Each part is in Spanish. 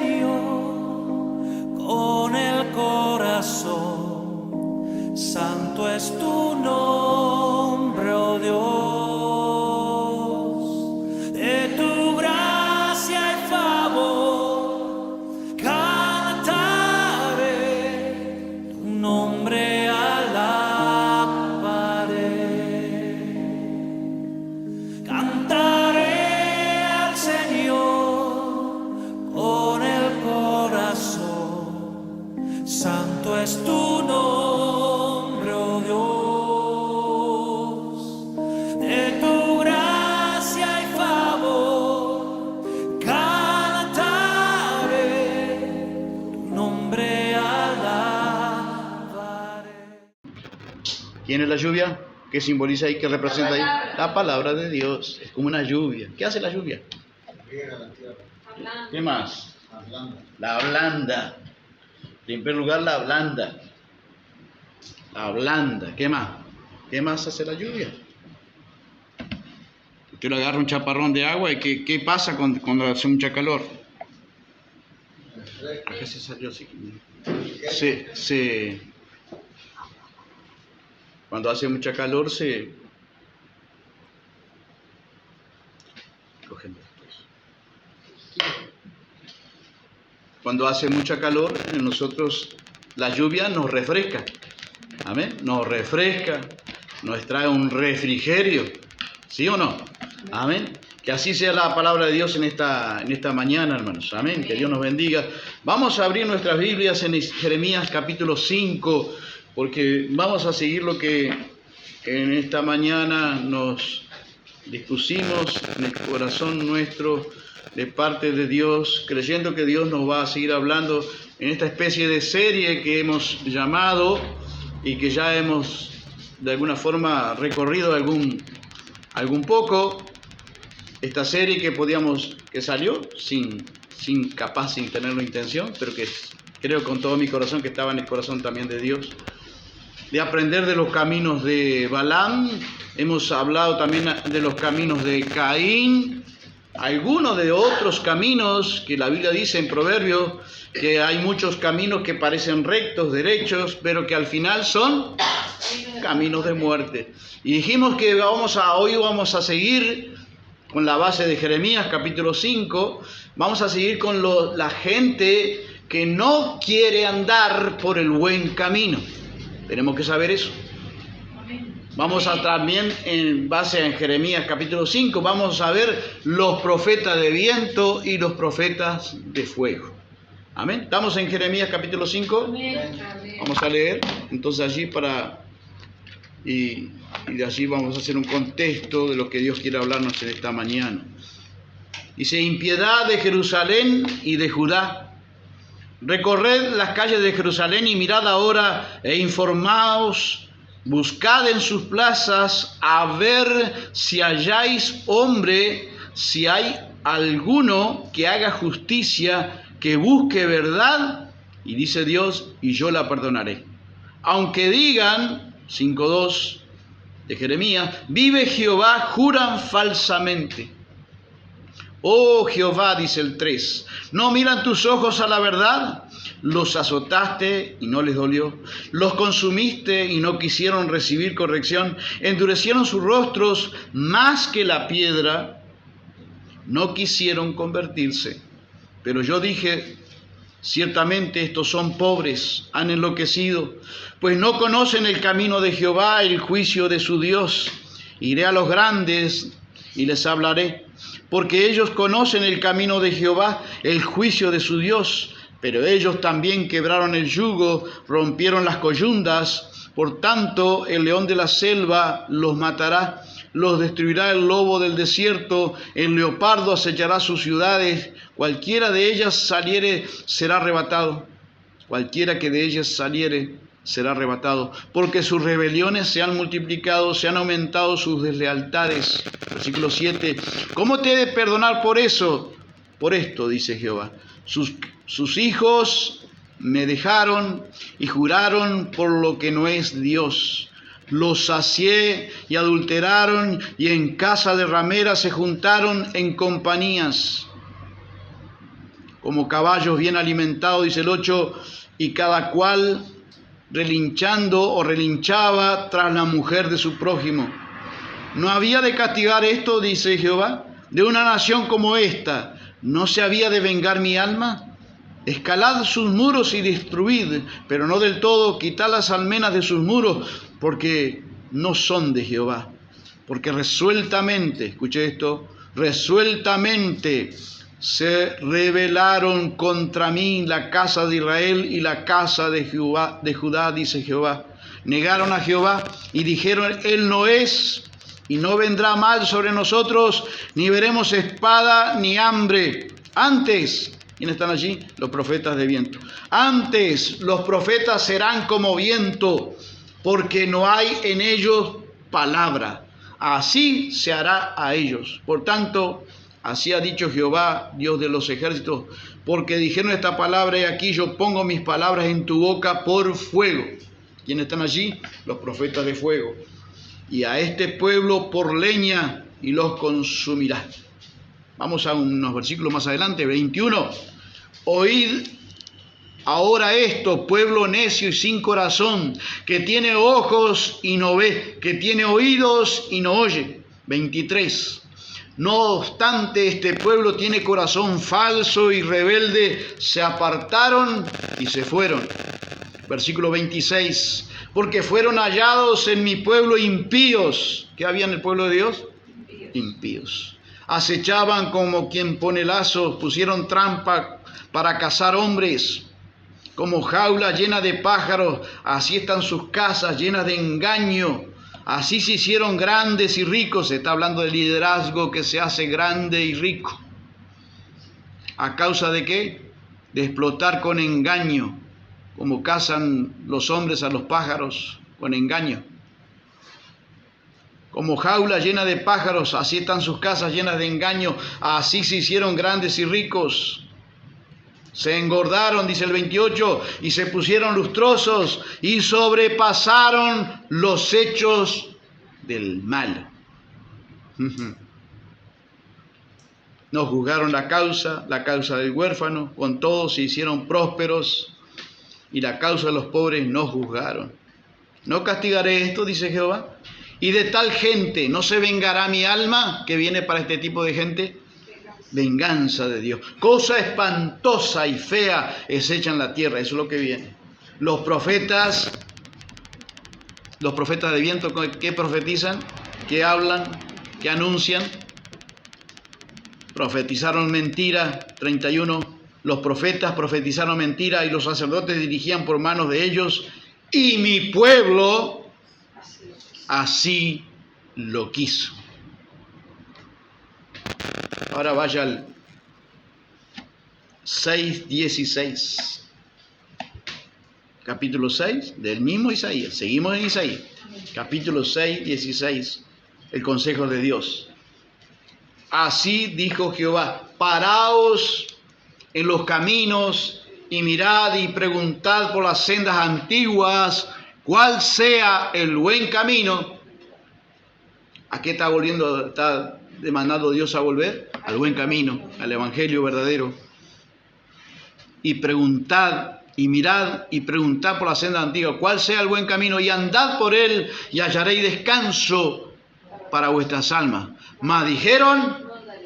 Señor con el corazón. Santo es tu nombre, oh Dios. De tu gracia y favor cantaré, tu nombre alabaré. Cantaré al Señor con el corazón. Santo es tu nombre, oh Dios. De tu gracia y favor cantaré, tu nombre alabaré. ¿Quién es la lluvia? ¿Qué simboliza ahí? ¿Qué representa ahí? La palabra de Dios. Es como una lluvia. ¿Qué hace la lluvia? ¿Qué más? La blanda. En primer lugar, la blanda. La blanda. ¿Qué más? ¿Qué más hace la lluvia? Usted le agarra un chaparrón de agua y ¿qué pasa cuando hace mucha calor? ¿A qué se salió así? Cuando hace mucha calor Cuando hace mucha calor, en nosotros la lluvia nos refresca. Amén. Nos refresca, nos trae un refrigerio. ¿Sí o no? Amén. Que así sea la palabra de Dios en esta mañana, hermanos. Amén. Que Dios nos bendiga. Vamos a abrir nuestras Biblias en Jeremías capítulo 5, porque vamos a seguir lo que en esta mañana nos dispusimos en el corazón nuestro de parte de Dios, creyendo que Dios nos va a seguir hablando en esta especie de serie que hemos llamado y que ya hemos de alguna forma recorrido algún poco. Esta serie que salió sin tener la intención, pero que creo con todo mi corazón que estaba en el corazón también de Dios, de aprender de los caminos de Balaam. Hemos hablado también de los caminos de Caín, algunos de otros caminos que la Biblia dice en Proverbios, que hay muchos caminos que parecen rectos, derechos, pero que al final son caminos de muerte. Y dijimos que hoy vamos a seguir con la base de Jeremías capítulo 5, vamos a seguir con la gente que no quiere andar por el buen camino. Tenemos que saber eso. Vamos a también, en base en Jeremías capítulo 5, vamos a ver los profetas de viento y los profetas de fuego. Amén. ¿Estamos en Jeremías capítulo 5? Amén. Vamos a leer entonces allí y de allí vamos a hacer un contexto de lo que Dios quiere hablarnos en esta mañana. Dice: impiedad de Jerusalén y de Judá. Recorred las calles de Jerusalén y mirad ahora e informaos. Buscad en sus plazas a ver si halláis hombre, si hay alguno que haga justicia, que busque verdad. Y dice Dios: y yo la perdonaré. Aunque digan, 5:2 de Jeremías, vive Jehová, juran falsamente. Oh Jehová, dice el 3, ¿no miran tus ojos a la verdad? Los azotaste y no les dolió, los consumiste y no quisieron recibir corrección, endurecieron sus rostros más que la piedra, no quisieron convertirse. Pero yo dije: ciertamente estos son pobres, han enloquecido, pues no conocen el camino de Jehová, el juicio de su Dios. Iré a los grandes y les hablaré, porque ellos conocen el camino de Jehová, el juicio de su Dios. Pero ellos también quebraron el yugo, rompieron las coyundas. Por tanto, el león de la selva los matará, los destruirá el lobo del desierto, el leopardo acechará sus ciudades. Cualquiera de ellas saliere será arrebatado. Cualquiera que de ellas saliere será arrebatado, porque sus rebeliones se han multiplicado, se han aumentado sus deslealtades. Versículo 7. ¿Cómo te he de perdonar por eso? Por esto, dice Jehová. Sus hijos me dejaron y juraron por lo que no es Dios. Los sacié y adulteraron, y en casa de rameras se juntaron en compañías. como caballos bien alimentados, dice el 8, y cada cual relinchando o relinchaba tras la mujer de su prójimo. ¿No había de castigar esto, dice Jehová, de una nación como esta? ¿No se había de vengar mi alma? Escalad sus muros y destruid, pero no del todo, quitad las almenas de sus muros, porque no son de Jehová. Porque resueltamente, escuche esto, resueltamente se rebelaron contra mí la casa de Israel y la casa de Judá, dice Jehová. Negaron a Jehová y dijeron, Él no es, y no vendrá mal sobre nosotros, ni veremos espada ni hambre. Antes, ¿quiénes están allí? Los profetas de viento. Antes los profetas serán como viento, porque no hay en ellos palabra. Así se hará a ellos. Por tanto, así ha dicho Jehová, Dios de los ejércitos, porque dijeron esta palabra, y aquí yo pongo mis palabras en tu boca por fuego. ¿Quiénes están allí? Los profetas de fuego. Y a este pueblo por leña, y los consumirá. Vamos a unos versículos más adelante, 21. Oíd ahora esto, pueblo necio y sin corazón, que tiene ojos y no ve, que tiene oídos y no oye. 23. No obstante, este pueblo tiene corazón falso y rebelde, se apartaron y se fueron. Versículo 26. Porque fueron hallados en mi pueblo impíos. ¿Qué había en el pueblo de Dios? Impíos. Acechaban como quien pone lazos, pusieron trampa para cazar hombres. Como jaula llena de pájaros, así están sus casas llenas de engaño. Así se hicieron grandes y ricos. Se está hablando del liderazgo que se hace grande y rico. ¿A causa de qué? De explotar con engaño, como cazan los hombres a los pájaros con engaño. Como jaula llena de pájaros, así están sus casas llenas de engaño. Así se hicieron grandes y ricos. Se engordaron, dice el 28, y se pusieron lustrosos y sobrepasaron los hechos del mal. No juzgaron la causa del huérfano, con todo se hicieron prósperos, y la causa de los pobres no juzgaron. No castigaré esto, dice Jehová, y de tal gente no se vengará mi alma, que viene para este tipo de gente. Venganza de Dios. Cosa espantosa y fea es hecha en la tierra. Eso es lo que viene. Los profetas de viento, ¿qué profetizan? ¿Qué hablan? ¿Qué anuncian? Profetizaron mentira. 31. Los profetas profetizaron mentira y los sacerdotes dirigían por manos de ellos. Y mi pueblo así lo quiso. Ahora vaya al 6:16. Capítulo 6 del mismo Isaías. Seguimos en Isaías. Capítulo 6:16. El consejo de Dios. Así dijo Jehová: paraos en los caminos y mirad y preguntad por las sendas antiguas cuál sea el buen camino. ¿A qué está volviendo? Está demandando Dios a volver al buen camino, al evangelio verdadero. Y preguntad y mirad y preguntad por la senda antigua cuál sea el buen camino, y andad por él y hallaréis descanso para vuestras almas. Mas dijeron: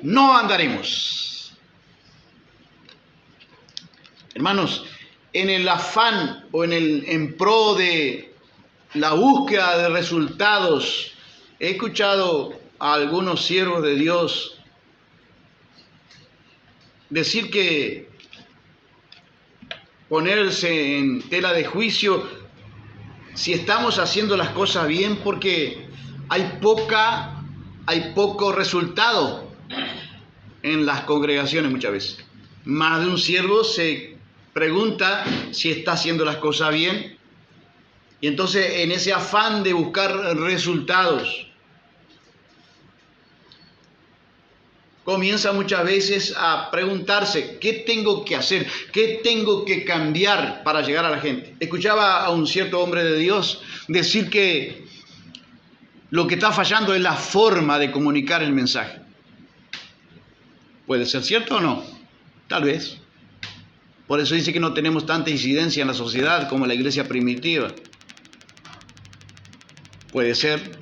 no andaremos. Hermanos, en el afán o en pro de la búsqueda de resultados, he escuchado a algunos siervos de Dios decir que ponerse en tela de juicio si estamos haciendo las cosas bien, porque hay poco resultado en las congregaciones muchas veces. Más de un siervo se pregunta si está haciendo las cosas bien, y entonces en ese afán de buscar resultados comienza muchas veces a preguntarse: ¿qué tengo que hacer? ¿Qué tengo que cambiar para llegar a la gente? Escuchaba a un cierto hombre de Dios decir que lo que está fallando es la forma de comunicar el mensaje. ¿Puede ser cierto o no? Tal vez. Por eso dice que no tenemos tanta incidencia en la sociedad como la iglesia primitiva. Puede ser,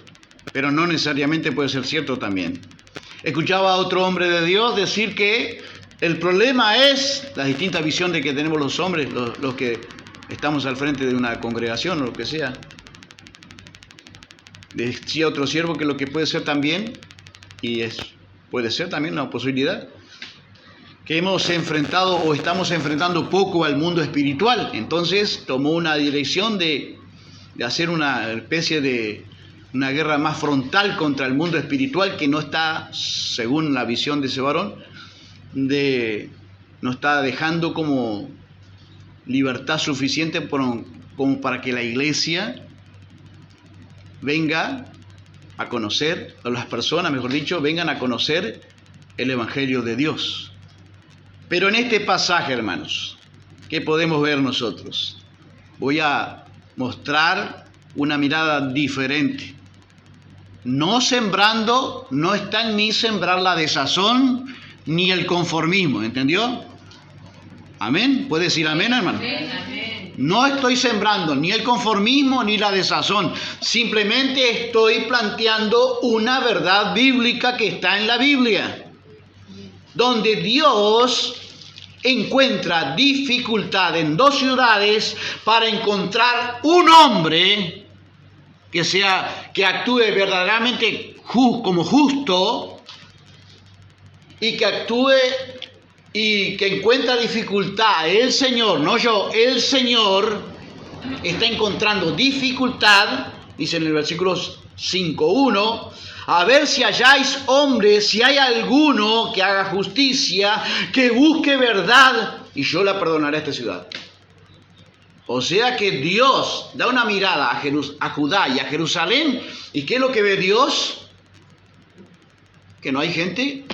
pero no necesariamente puede ser cierto también. Escuchaba a otro hombre de Dios decir que el problema es la distinta visión de que tenemos los hombres, los que estamos al frente de una congregación o lo que sea. Decía otro siervo que lo que puede ser también, puede ser también una posibilidad, que hemos enfrentado o estamos enfrentando poco al mundo espiritual. Entonces tomó una dirección de hacer una especie de una guerra más frontal contra el mundo espiritual, que no está, según la visión de ese varón, no está dejando como libertad suficiente como para que la iglesia venga a conocer, o las personas, mejor dicho, vengan a conocer el Evangelio de Dios. Pero en este pasaje, hermanos, ¿qué podemos ver nosotros? Voy a mostrar una mirada diferente. No sembrando, no está en mí sembrar la desazón ni el conformismo, ¿entendió? Amén. ¿Puede decir amén, hermano? Amén. No estoy sembrando ni el conformismo ni la desazón. Simplemente estoy planteando una verdad bíblica que está en la Biblia, donde Dios encuentra dificultad en dos ciudades para encontrar un hombre que actúe verdaderamente como justo y que actúe y que encuentra dificultad. El Señor, no yo, el Señor está encontrando dificultad, dice en el versículo 5:1, a ver si halláis hombres, si hay alguno que haga justicia, que busque verdad, y yo la perdonaré a esta ciudad. O sea que Dios da una mirada a Judá y a Jerusalén, ¿y qué es lo que ve Dios? Que no hay gente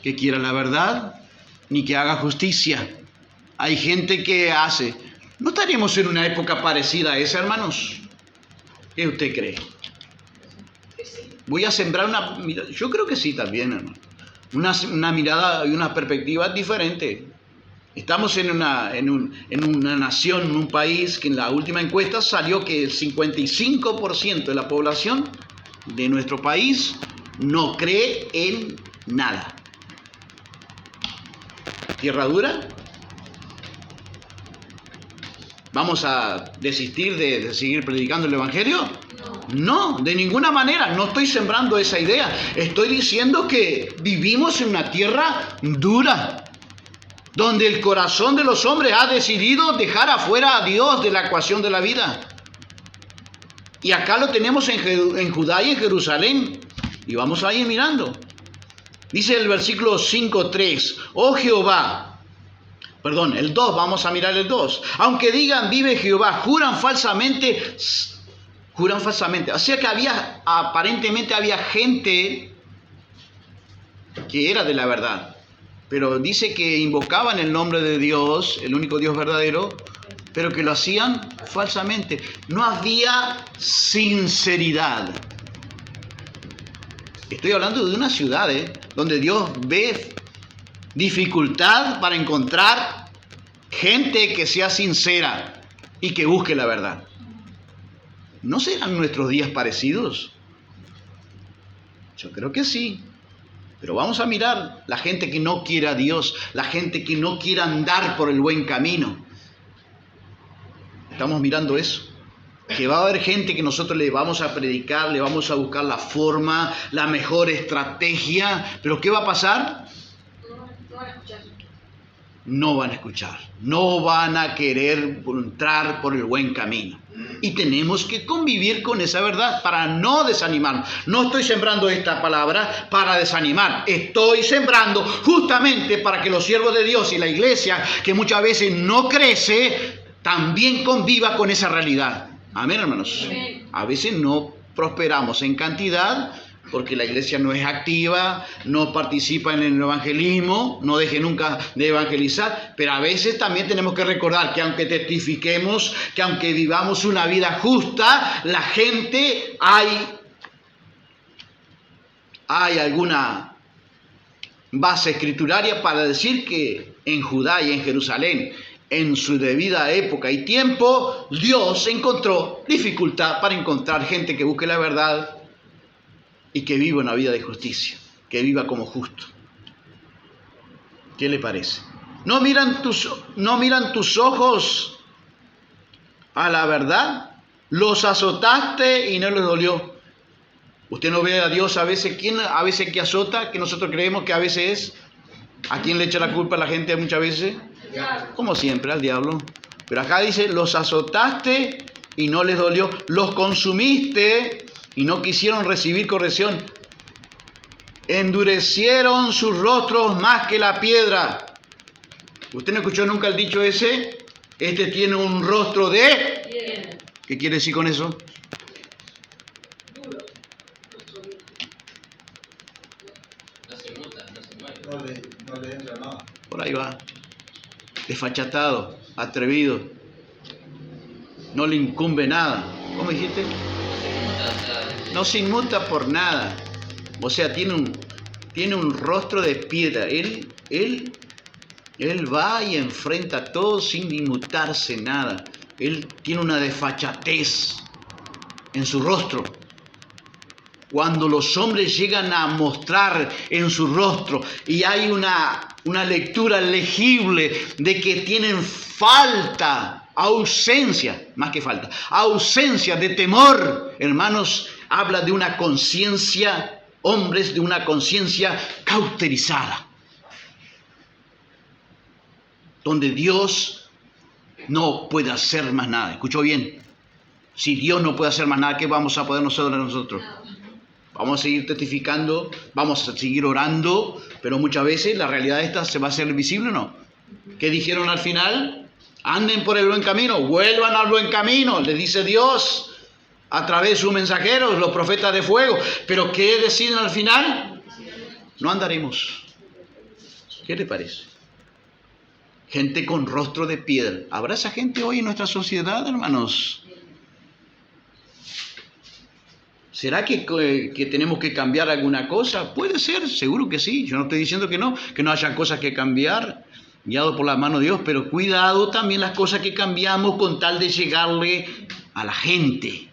que quiera la verdad, ni que haga justicia. Hay gente que hace. ¿No estaríamos en una época parecida a esa, hermanos? ¿Qué usted cree? Voy a sembrar una mirada. Yo creo que sí también, hermano. Una mirada y una perspectiva diferente. Estamos en una nación, en un país que en la última encuesta salió que el 55% de la población de nuestro país no cree en nada. ¿Tierra dura? ¿Vamos a desistir de seguir predicando el Evangelio? No, de ninguna manera. No estoy sembrando esa idea. Estoy diciendo que vivimos en una tierra dura, donde el corazón de los hombres ha decidido dejar afuera a Dios de la ecuación de la vida. Y acá lo tenemos en Judá y en Jerusalén. Y vamos a ir mirando. Dice el versículo 5:3, oh Jehová, perdón, el 2, vamos a mirar el 2. Aunque digan vive Jehová, juran falsamente. O sea que aparentemente había gente que era de la verdad. Pero dice que invocaban el nombre de Dios, el único Dios verdadero, pero que lo hacían falsamente. No había sinceridad. Estoy hablando de una ciudad, donde Dios ve dificultad para encontrar gente que sea sincera y que busque la verdad. ¿No serán nuestros días parecidos? Yo creo que sí. Pero vamos a mirar la gente que no quiere a Dios, la gente que no quiere andar por el buen camino. Estamos mirando eso. Que va a haber gente que nosotros le vamos a predicar, le vamos a buscar la forma, la mejor estrategia. Pero ¿qué va a pasar? No van a escuchar. No van a querer entrar por el buen camino. Y tenemos que convivir con esa verdad para no desanimar. No estoy sembrando esta palabra para desanimar. Estoy sembrando justamente para que los siervos de Dios y la iglesia, que muchas veces no crece, también conviva con esa realidad. Amén, hermanos. Amén. A veces no prosperamos en cantidad porque la iglesia no es activa, no participa en el evangelismo, no deje nunca de evangelizar, pero a veces también tenemos que recordar que aunque testifiquemos, que aunque vivamos una vida justa, la gente hay alguna base escrituraria para decir que en Judá y en Jerusalén en su debida época y tiempo, Dios encontró dificultad para encontrar gente que busque la verdad y que viva una vida de justicia, que viva como justo. ¿Qué le parece? ¿No miran tus ojos a la verdad? Los azotaste y no les dolió. Usted no ve a Dios a veces. ¿Quién a veces que azota? Que nosotros creemos que a veces es. ¿A quién le echa la culpa a la gente muchas veces? Como siempre, al diablo. Pero acá dice, los azotaste y no les dolió. Los consumiste y no quisieron recibir corrección. Endurecieron sus rostros más que la piedra. ¿Usted no escuchó nunca el dicho ese? Este tiene un rostro de... ¿Qué quiere decir con eso? No le entra nada. Por ahí va. Desfachatado, atrevido. No le incumbe nada. ¿Cómo dijiste? No se inmuta por nada. O sea, tiene un rostro de piedra. Él va y enfrenta a todo sin inmutarse nada. Él tiene una desfachatez en su rostro. Cuando los hombres llegan a mostrar en su rostro y hay una lectura legible de que tienen falta, ausencia, más que falta, ausencia de temor, hermanos, habla de una conciencia, hombres de una conciencia cauterizada, donde Dios no puede hacer más nada. ¿Escuchó bien? Si Dios no puede hacer más nada, ¿qué vamos a poder nosotros? Vamos a seguir testificando, vamos a seguir orando, pero muchas veces la realidad esta se va a hacer visible o no. ¿Qué dijeron al final? Anden por el buen camino, vuelvan al buen camino, les dice Dios a través de sus mensajeros, los profetas de fuego. Pero ¿qué deciden al final? No andaremos. ¿Qué le parece? Gente con rostro de piedra. ¿Habrá esa gente hoy en nuestra sociedad, hermanos? ¿Será que tenemos que cambiar alguna cosa? Puede ser, seguro que sí. Yo no estoy diciendo que no haya cosas que cambiar, guiado por la mano de Dios, pero cuidado también las cosas que cambiamos con tal de llegarle a la gente.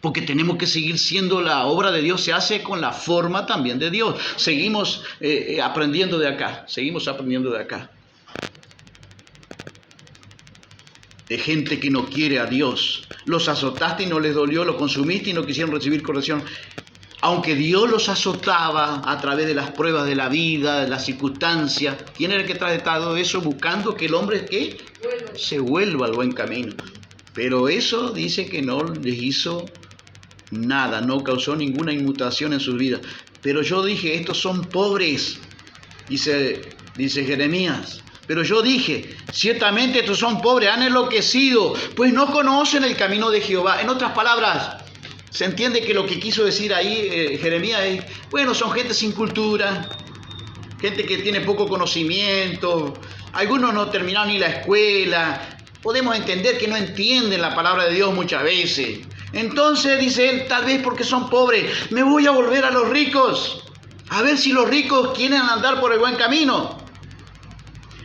Porque tenemos que seguir siendo, la obra de Dios se hace con la forma también de Dios. Seguimos aprendiendo de acá, de gente que no quiere a Dios. Los azotaste y no les dolió, los consumiste y no quisieron recibir corrección. Aunque Dios los azotaba a través de las pruebas de la vida, de las circunstancias, ¿quién era el que trae todo eso? Buscando que el hombre se vuelva al buen camino. Pero eso dice que no les hizo nada, no causó ninguna inmutación en sus vidas. Pero yo dije, estos son pobres, dice Jeremías. Pero yo dije, ciertamente estos son pobres, han enloquecido, pues no conocen el camino de Jehová. En otras palabras, se entiende que lo que quiso decir ahí Jeremías es, bueno, son gente sin cultura, gente que tiene poco conocimiento, algunos no terminaron ni la escuela. Podemos entender que no entienden la palabra de Dios muchas veces. Entonces, dice él, tal vez porque son pobres, me voy a volver a los ricos, a ver si los ricos quieren andar por el buen camino.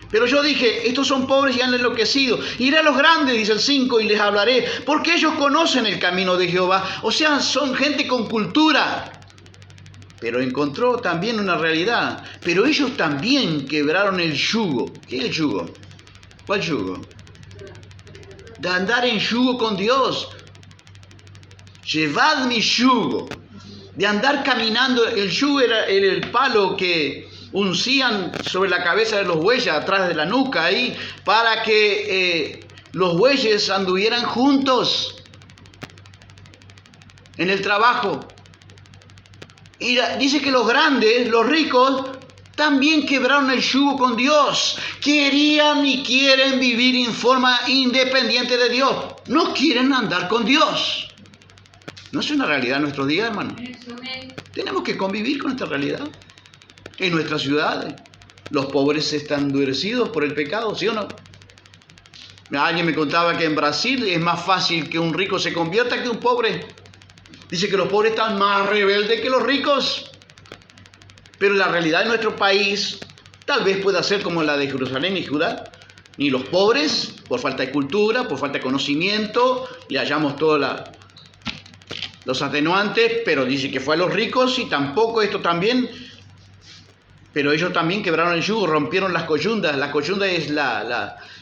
Pero yo dije, estos son pobres y han enloquecido. Iré a los grandes, dice el 5, y les hablaré, porque ellos conocen el camino de Jehová. O sea, son gente con cultura. Pero encontró también una realidad. Pero ellos también quebraron el yugo. ¿Qué es el yugo? ¿Cuál yugo? De andar en yugo con Dios. Llevad mi yugo. De andar caminando. El yugo era el palo que uncían sobre la cabeza de los bueyes, atrás de la nuca ahí, para que los bueyes anduvieran juntos en el trabajo. Y dice que los grandes, los ricos, también quebraron el yugo con Dios. Querían y quieren vivir en forma independiente de Dios. No quieren andar con Dios. ¿No es una realidad en nuestros días, hermano? Tenemos que convivir con esta realidad. En nuestras ciudades, los pobres están endurecidos por el pecado, ¿sí o no? Alguien me contaba que en Brasil es más fácil que un rico se convierta que un pobre. Dice que los pobres están más rebeldes que los ricos. Pero la realidad de nuestro país tal vez pueda ser como la de Jerusalén y Judá. Ni los pobres, por falta de cultura, por falta de conocimiento, le hallamos todos los atenuantes, pero dice que fue a los ricos y tampoco esto también. Pero ellos también quebraron el yugo, rompieron las coyundas. La coyunda es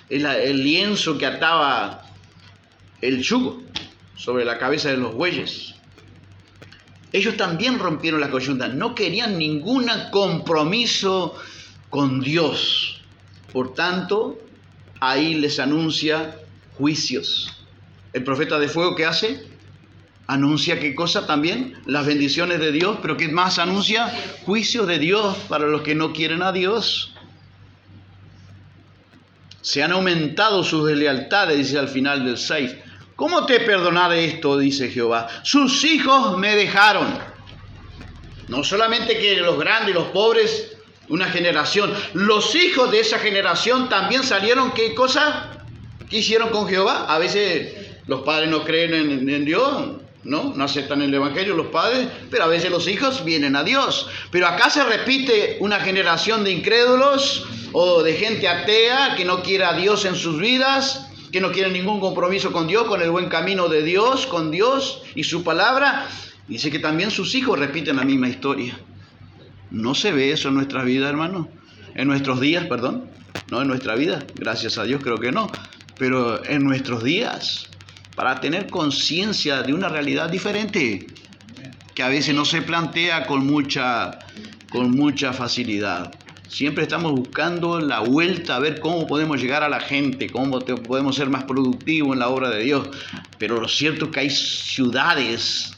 el lienzo que ataba el yugo sobre la cabeza de los bueyes. Ellos también rompieron las coyundas. No querían ningún compromiso con Dios. Por tanto, ahí les anuncia juicios. El profeta de fuego, ¿qué hace? Anuncia qué cosa también, las bendiciones de Dios, pero ¿qué más anuncia? Juicios de Dios para los que no quieren a Dios. Se han aumentado sus deslealtades, dice al final del 6. ¿Cómo te perdonaré esto? Dice Jehová. Sus hijos me dejaron. No solamente que los grandes y los pobres, una generación. Los hijos de esa generación también salieron, ¿qué cosa? ¿Qué hicieron con Jehová? A veces los padres no creen en Dios. No aceptan el evangelio los padres, pero a veces los hijos vienen a Dios. Pero acá se repite una generación de incrédulos o de gente atea que no quiere a Dios en sus vidas, que no quiere ningún compromiso con Dios, con el buen camino de Dios, con Dios y su palabra. Dice que también sus hijos repiten la misma historia. No se ve eso en nuestra vida, hermano. En nuestros días, perdón. No en nuestra vida, gracias a Dios creo que no. Pero en nuestros días, para tener conciencia de una realidad diferente, que a veces no se plantea con mucha facilidad. Siempre estamos buscando la vuelta a ver cómo podemos llegar a la gente, cómo podemos ser más productivos en la obra de Dios. Pero lo cierto es que hay ciudades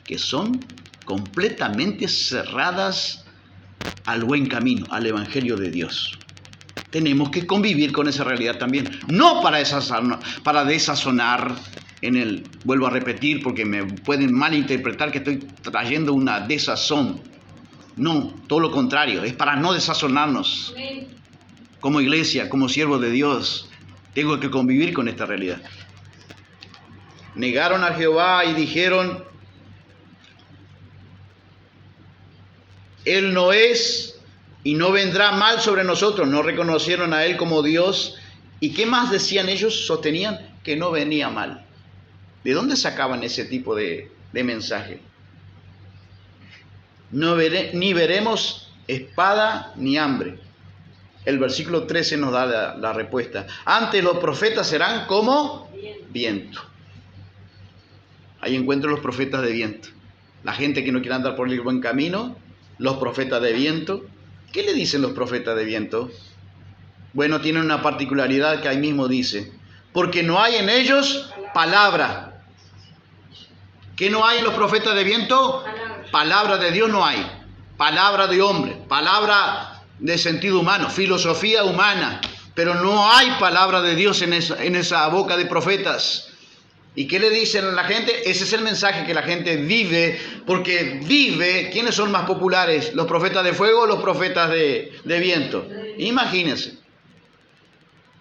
que son completamente cerradas al buen camino, al evangelio de Dios. Tenemos que convivir con esa realidad también. No para desazonar vuelvo a repetir porque me pueden malinterpretar que estoy trayendo una desazón. No, todo lo contrario, es para no desazonarnos. Como iglesia, como siervos de Dios, tengo que convivir con esta realidad. Negaron a Jehová y dijeron, Él no es y no vendrá mal sobre nosotros. No reconocieron a Él como Dios. ¿Y qué más decían ellos? Sostenían que no venía mal. ¿De dónde sacaban ese tipo de mensaje? Ni veremos espada ni hambre. El versículo 13 nos da la respuesta. Antes los profetas serán como viento. Ahí encuentro los profetas de viento. La gente que no quiere andar por el buen camino, los profetas de viento. ¿Qué le dicen los profetas de viento? Bueno, tienen una particularidad que ahí mismo dice. Porque no hay en ellos palabra. ¿Qué no hay en los profetas de viento? Palabra de Dios no hay. Palabra de hombre. Palabra de sentido humano. Filosofía humana. Pero no hay palabra de Dios en esa boca de profetas. ¿Y qué le dicen a la gente? Ese es el mensaje que la gente vive, porque vive. ¿Quiénes son más populares? ¿Los profetas de fuego o los profetas de viento? Imagínense.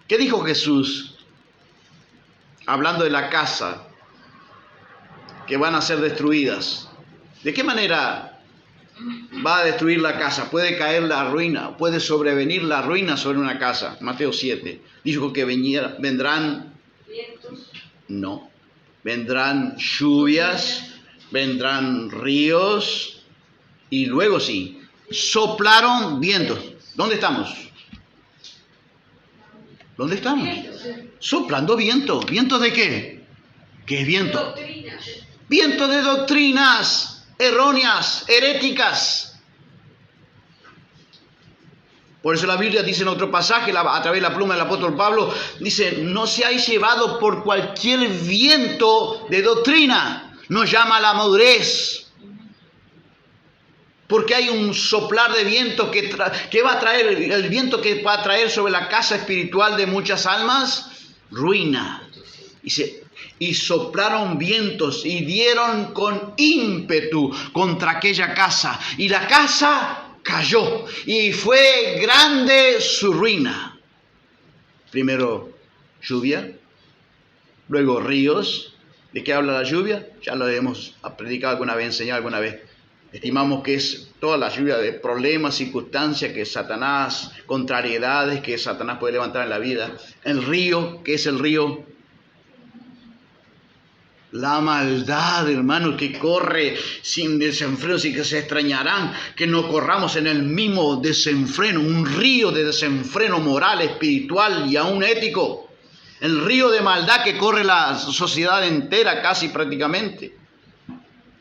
¿Qué dijo Jesús? Hablando de la casa, que van a ser destruidas. ¿De qué manera va a destruir la casa? Puede caer la ruina, puede sobrevenir la ruina sobre una casa. Mateo 7. Dijo que vendrán... No. Vendrán lluvias, vendrán ríos y luego sí, soplaron vientos. ¿Dónde estamos? ¿Dónde estamos? Soplando viento. ¿Viento de qué? ¿Qué es viento? Doctrinas. Viento de doctrinas erróneas, heréticas. Por eso la Biblia dice en otro pasaje, a través de la pluma del apóstol Pablo, dice, no seáis llevados por cualquier viento de doctrina. Nos llama a la madurez. Porque hay un soplar de viento que va a traer, el viento que va a traer sobre la casa espiritual de muchas almas, ruina. Dice, y soplaron vientos y dieron con ímpetu contra aquella casa. Y la casa cayó y fue grande su ruina. Primero lluvia, luego ríos. ¿De qué habla la lluvia? Ya lo hemos predicado alguna vez, enseñado alguna vez. Estimamos que es toda la lluvia de problemas, circunstancias que Satanás, contrariedades que Satanás puede levantar en la vida. El río, ¿qué es el río? La maldad, hermano, que corre sin desenfreno, sin que se extrañarán que no corramos en el mismo desenfreno, un río de desenfreno moral, espiritual y aún ético. El río de maldad que corre la sociedad entera, casi prácticamente.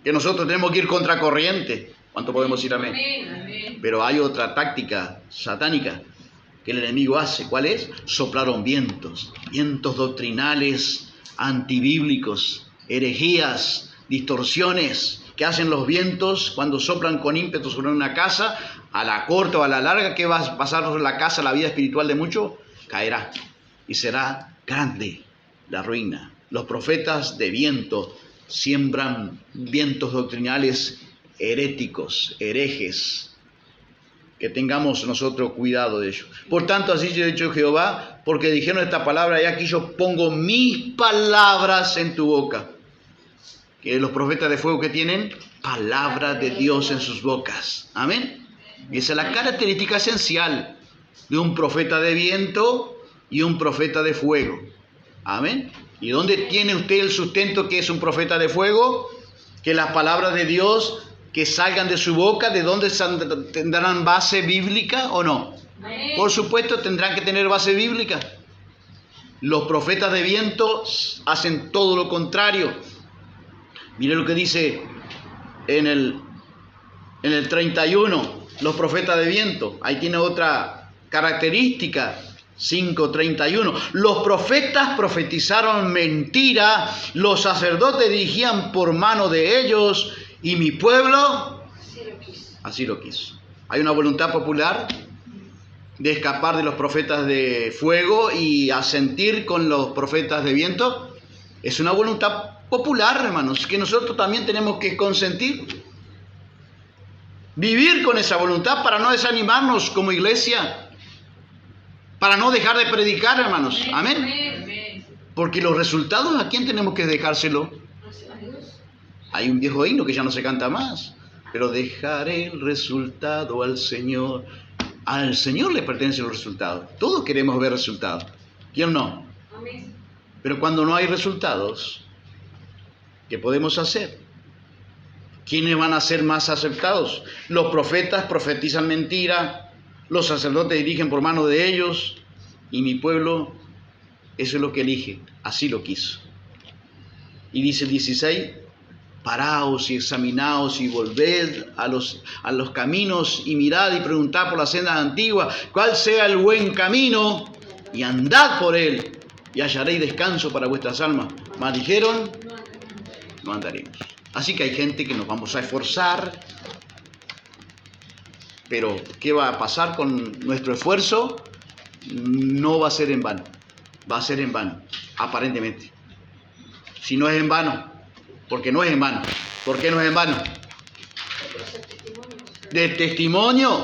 Que nosotros tenemos que ir contracorriente. ¿Cuánto podemos ir amén? Amén. Pero hay otra táctica satánica que el enemigo hace. ¿Cuál es? Soplaron vientos doctrinales, antibíblicos, herejías, distorsiones que hacen los vientos cuando soplan con ímpetu sobre una casa, a la corta o a la larga, ¿qué va a pasar sobre la casa? La vida espiritual de muchos caerá y será grande la ruina. Los profetas de viento siembran vientos doctrinales heréticos, herejes, que tengamos nosotros cuidado de ello. Por tanto, así yo he dicho Jehová, porque dijeron esta palabra, y aquí yo pongo mis palabras en tu boca. Que los profetas de fuego que tienen palabra de Dios en sus bocas. Amén. Y esa es la característica esencial de un profeta de viento y un profeta de fuego. Amén. ¿Y dónde tiene usted el sustento que es un profeta de fuego? Que las palabras de Dios que salgan de su boca, ¿de dónde tendrán base bíblica o no? Amén. Por supuesto tendrán que tener base bíblica. Los profetas de viento hacen todo lo contrario. Mire lo que dice en el 31, los profetas de viento. Ahí tiene otra característica. 5:31. Los profetas profetizaron mentira, los sacerdotes dirigían por mano de ellos, y mi pueblo así lo quiso. Hay una voluntad popular de escapar de los profetas de fuego y asentir con los profetas de viento. Es una voluntad popular, hermanos, que nosotros también tenemos que consentir. Vivir con esa voluntad para no desanimarnos como iglesia. Para no dejar de predicar, hermanos. Amén. Porque los resultados, ¿a quién tenemos que dejárselo? Hay un viejo himno que ya no se canta más. Pero dejaré el resultado al Señor. Al Señor le pertenecen los resultados. Todos queremos ver resultados. ¿Quién no? Pero cuando no hay resultados, ¿qué podemos hacer? ¿Quiénes van a ser más aceptados? Los profetas profetizan mentira. Los sacerdotes dirigen por mano de ellos, y mi pueblo, eso es lo que elige, así lo quiso. Y dice el 16, paraos y examinaos y volved a los caminos y mirad y preguntad por las sendas antiguas, cuál sea el buen camino, y andad por él, y hallaréis descanso para vuestras almas. Mas dijeron, no andaremos. Así que hay gente que nos vamos a esforzar. Pero, ¿qué va a pasar con nuestro esfuerzo? No va a ser en vano. Va a ser en vano, aparentemente. Si no es en vano, porque no es en vano. ¿Por qué no es en vano? Del testimonio,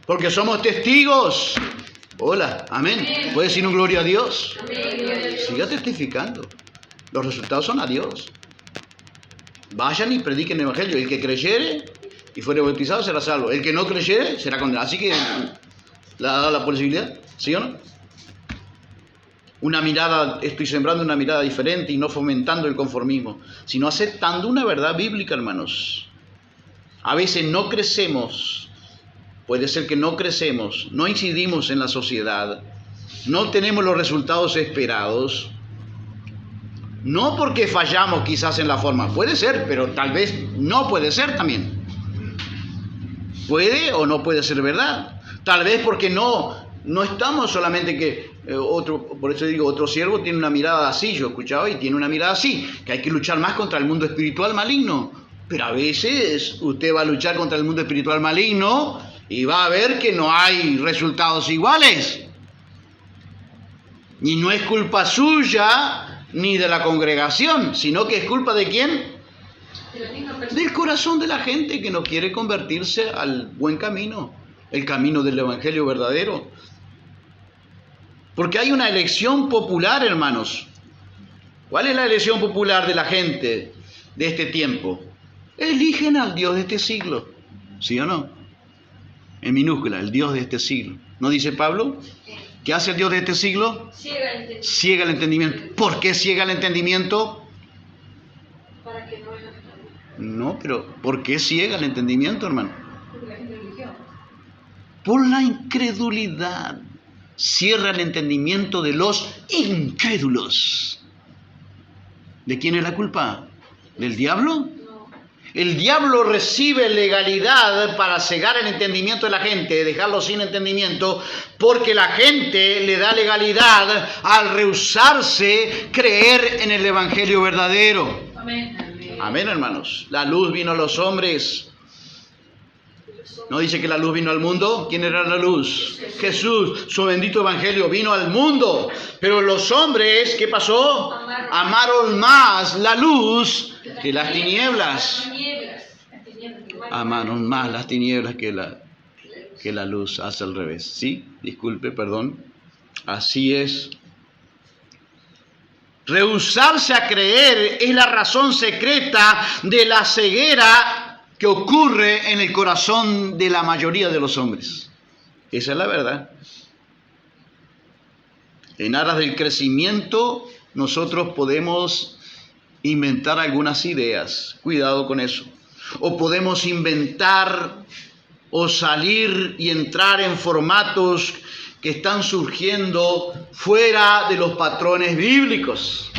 porque somos testigos. Hola, amén. ¿Puede decir un gloria a Dios? Siga testificando. Los resultados son a Dios. Vayan y prediquen el evangelio. El que creyere y fuere bautizado será salvo. El que no creyere será condenado. Así que le ha dado la posibilidad, ¿sí o no? Una mirada, estoy sembrando una mirada diferente y no fomentando el conformismo, sino aceptando una verdad bíblica, hermanos. A veces no crecemos, puede ser que no crecemos, no incidimos en la sociedad, no obtenemos los resultados esperados, no porque fallamos quizás en la forma, puede ser, pero tal vez no puede ser también. Puede o no puede ser verdad. Tal vez porque no estamos solamente que por eso digo, otro siervo tiene una mirada así, yo he escuchado, y tiene una mirada así, que hay que luchar más contra el mundo espiritual maligno. Pero a veces usted va a luchar contra el mundo espiritual maligno y va a ver que no hay resultados iguales. Y no es culpa suya ni de la congregación, sino que es culpa ¿de quién? Del corazón de la gente que no quiere convertirse al buen camino, el camino del evangelio verdadero. Porque hay una elección popular, hermanos. ¿Cuál es la elección popular de la gente de este tiempo? Eligen al Dios de este siglo. ¿Sí o no? En minúscula, el Dios de este siglo. ¿No dice Pablo? ¿Qué hace el Dios de este siglo? Ciega el entendimiento. ¿Por qué ciega el entendimiento? Para que no vean. No, pero ¿por qué ciega el entendimiento, hermano? Por la incredulidad. Cierra el entendimiento de los incrédulos. ¿De quién es la culpa? ¿Del diablo? El diablo recibe legalidad para cegar el entendimiento de la gente, dejarlo sin entendimiento, porque la gente le da legalidad al rehusarse creer en el evangelio verdadero. Amén. Amén, hermanos. La luz vino a los hombres. ¿No dice que la luz vino al mundo? ¿Quién era la luz? Jesús. Su bendito evangelio vino al mundo. Pero los hombres, ¿qué pasó? Amaron más la luz que las tinieblas. Amaron más las tinieblas que la luz. Hace al revés. ¿Sí? Disculpe, perdón. Así es. Rehusarse a creer es la razón secreta de la ceguera que ocurre en el corazón de la mayoría de los hombres. Esa es la verdad. En aras del crecimiento, nosotros podemos inventar algunas ideas. Cuidado con eso. O podemos inventar o salir y entrar en formatos que están surgiendo fuera de los patrones bíblicos.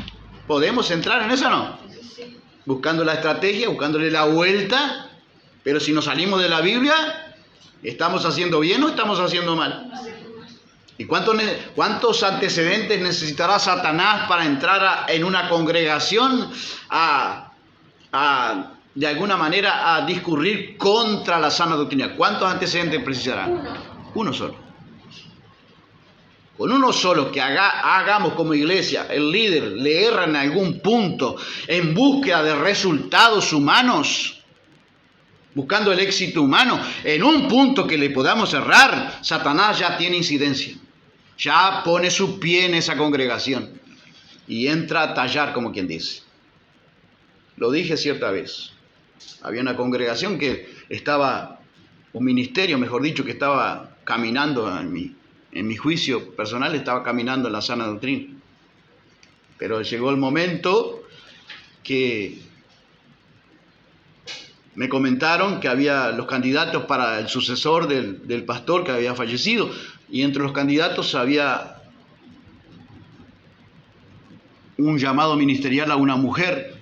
¿Podemos entrar en eso o no? Buscando la estrategia, buscándole la vuelta. Pero si nos salimos de la Biblia, ¿estamos haciendo bien o estamos haciendo mal? ¿Y cuántos antecedentes necesitará Satanás para entrar en una congregación de alguna manera a discurrir contra la sana doctrina? ¿Cuántos antecedentes precisará? Uno solo. Con uno solo que hagamos como iglesia, el líder le erra en algún punto en búsqueda de resultados humanos, buscando el éxito humano, en un punto que le podamos errar, Satanás ya tiene incidencia. Ya pone su pie en esa congregación y entra a tallar, como quien dice. Lo dije cierta vez. Había una congregación que estaba, un ministerio, mejor dicho, que estaba caminando en mi juicio personal, estaba caminando en la sana doctrina. Pero llegó el momento que me comentaron que había los candidatos para el sucesor del pastor que había fallecido, y entre los candidatos había un llamado ministerial a una mujer.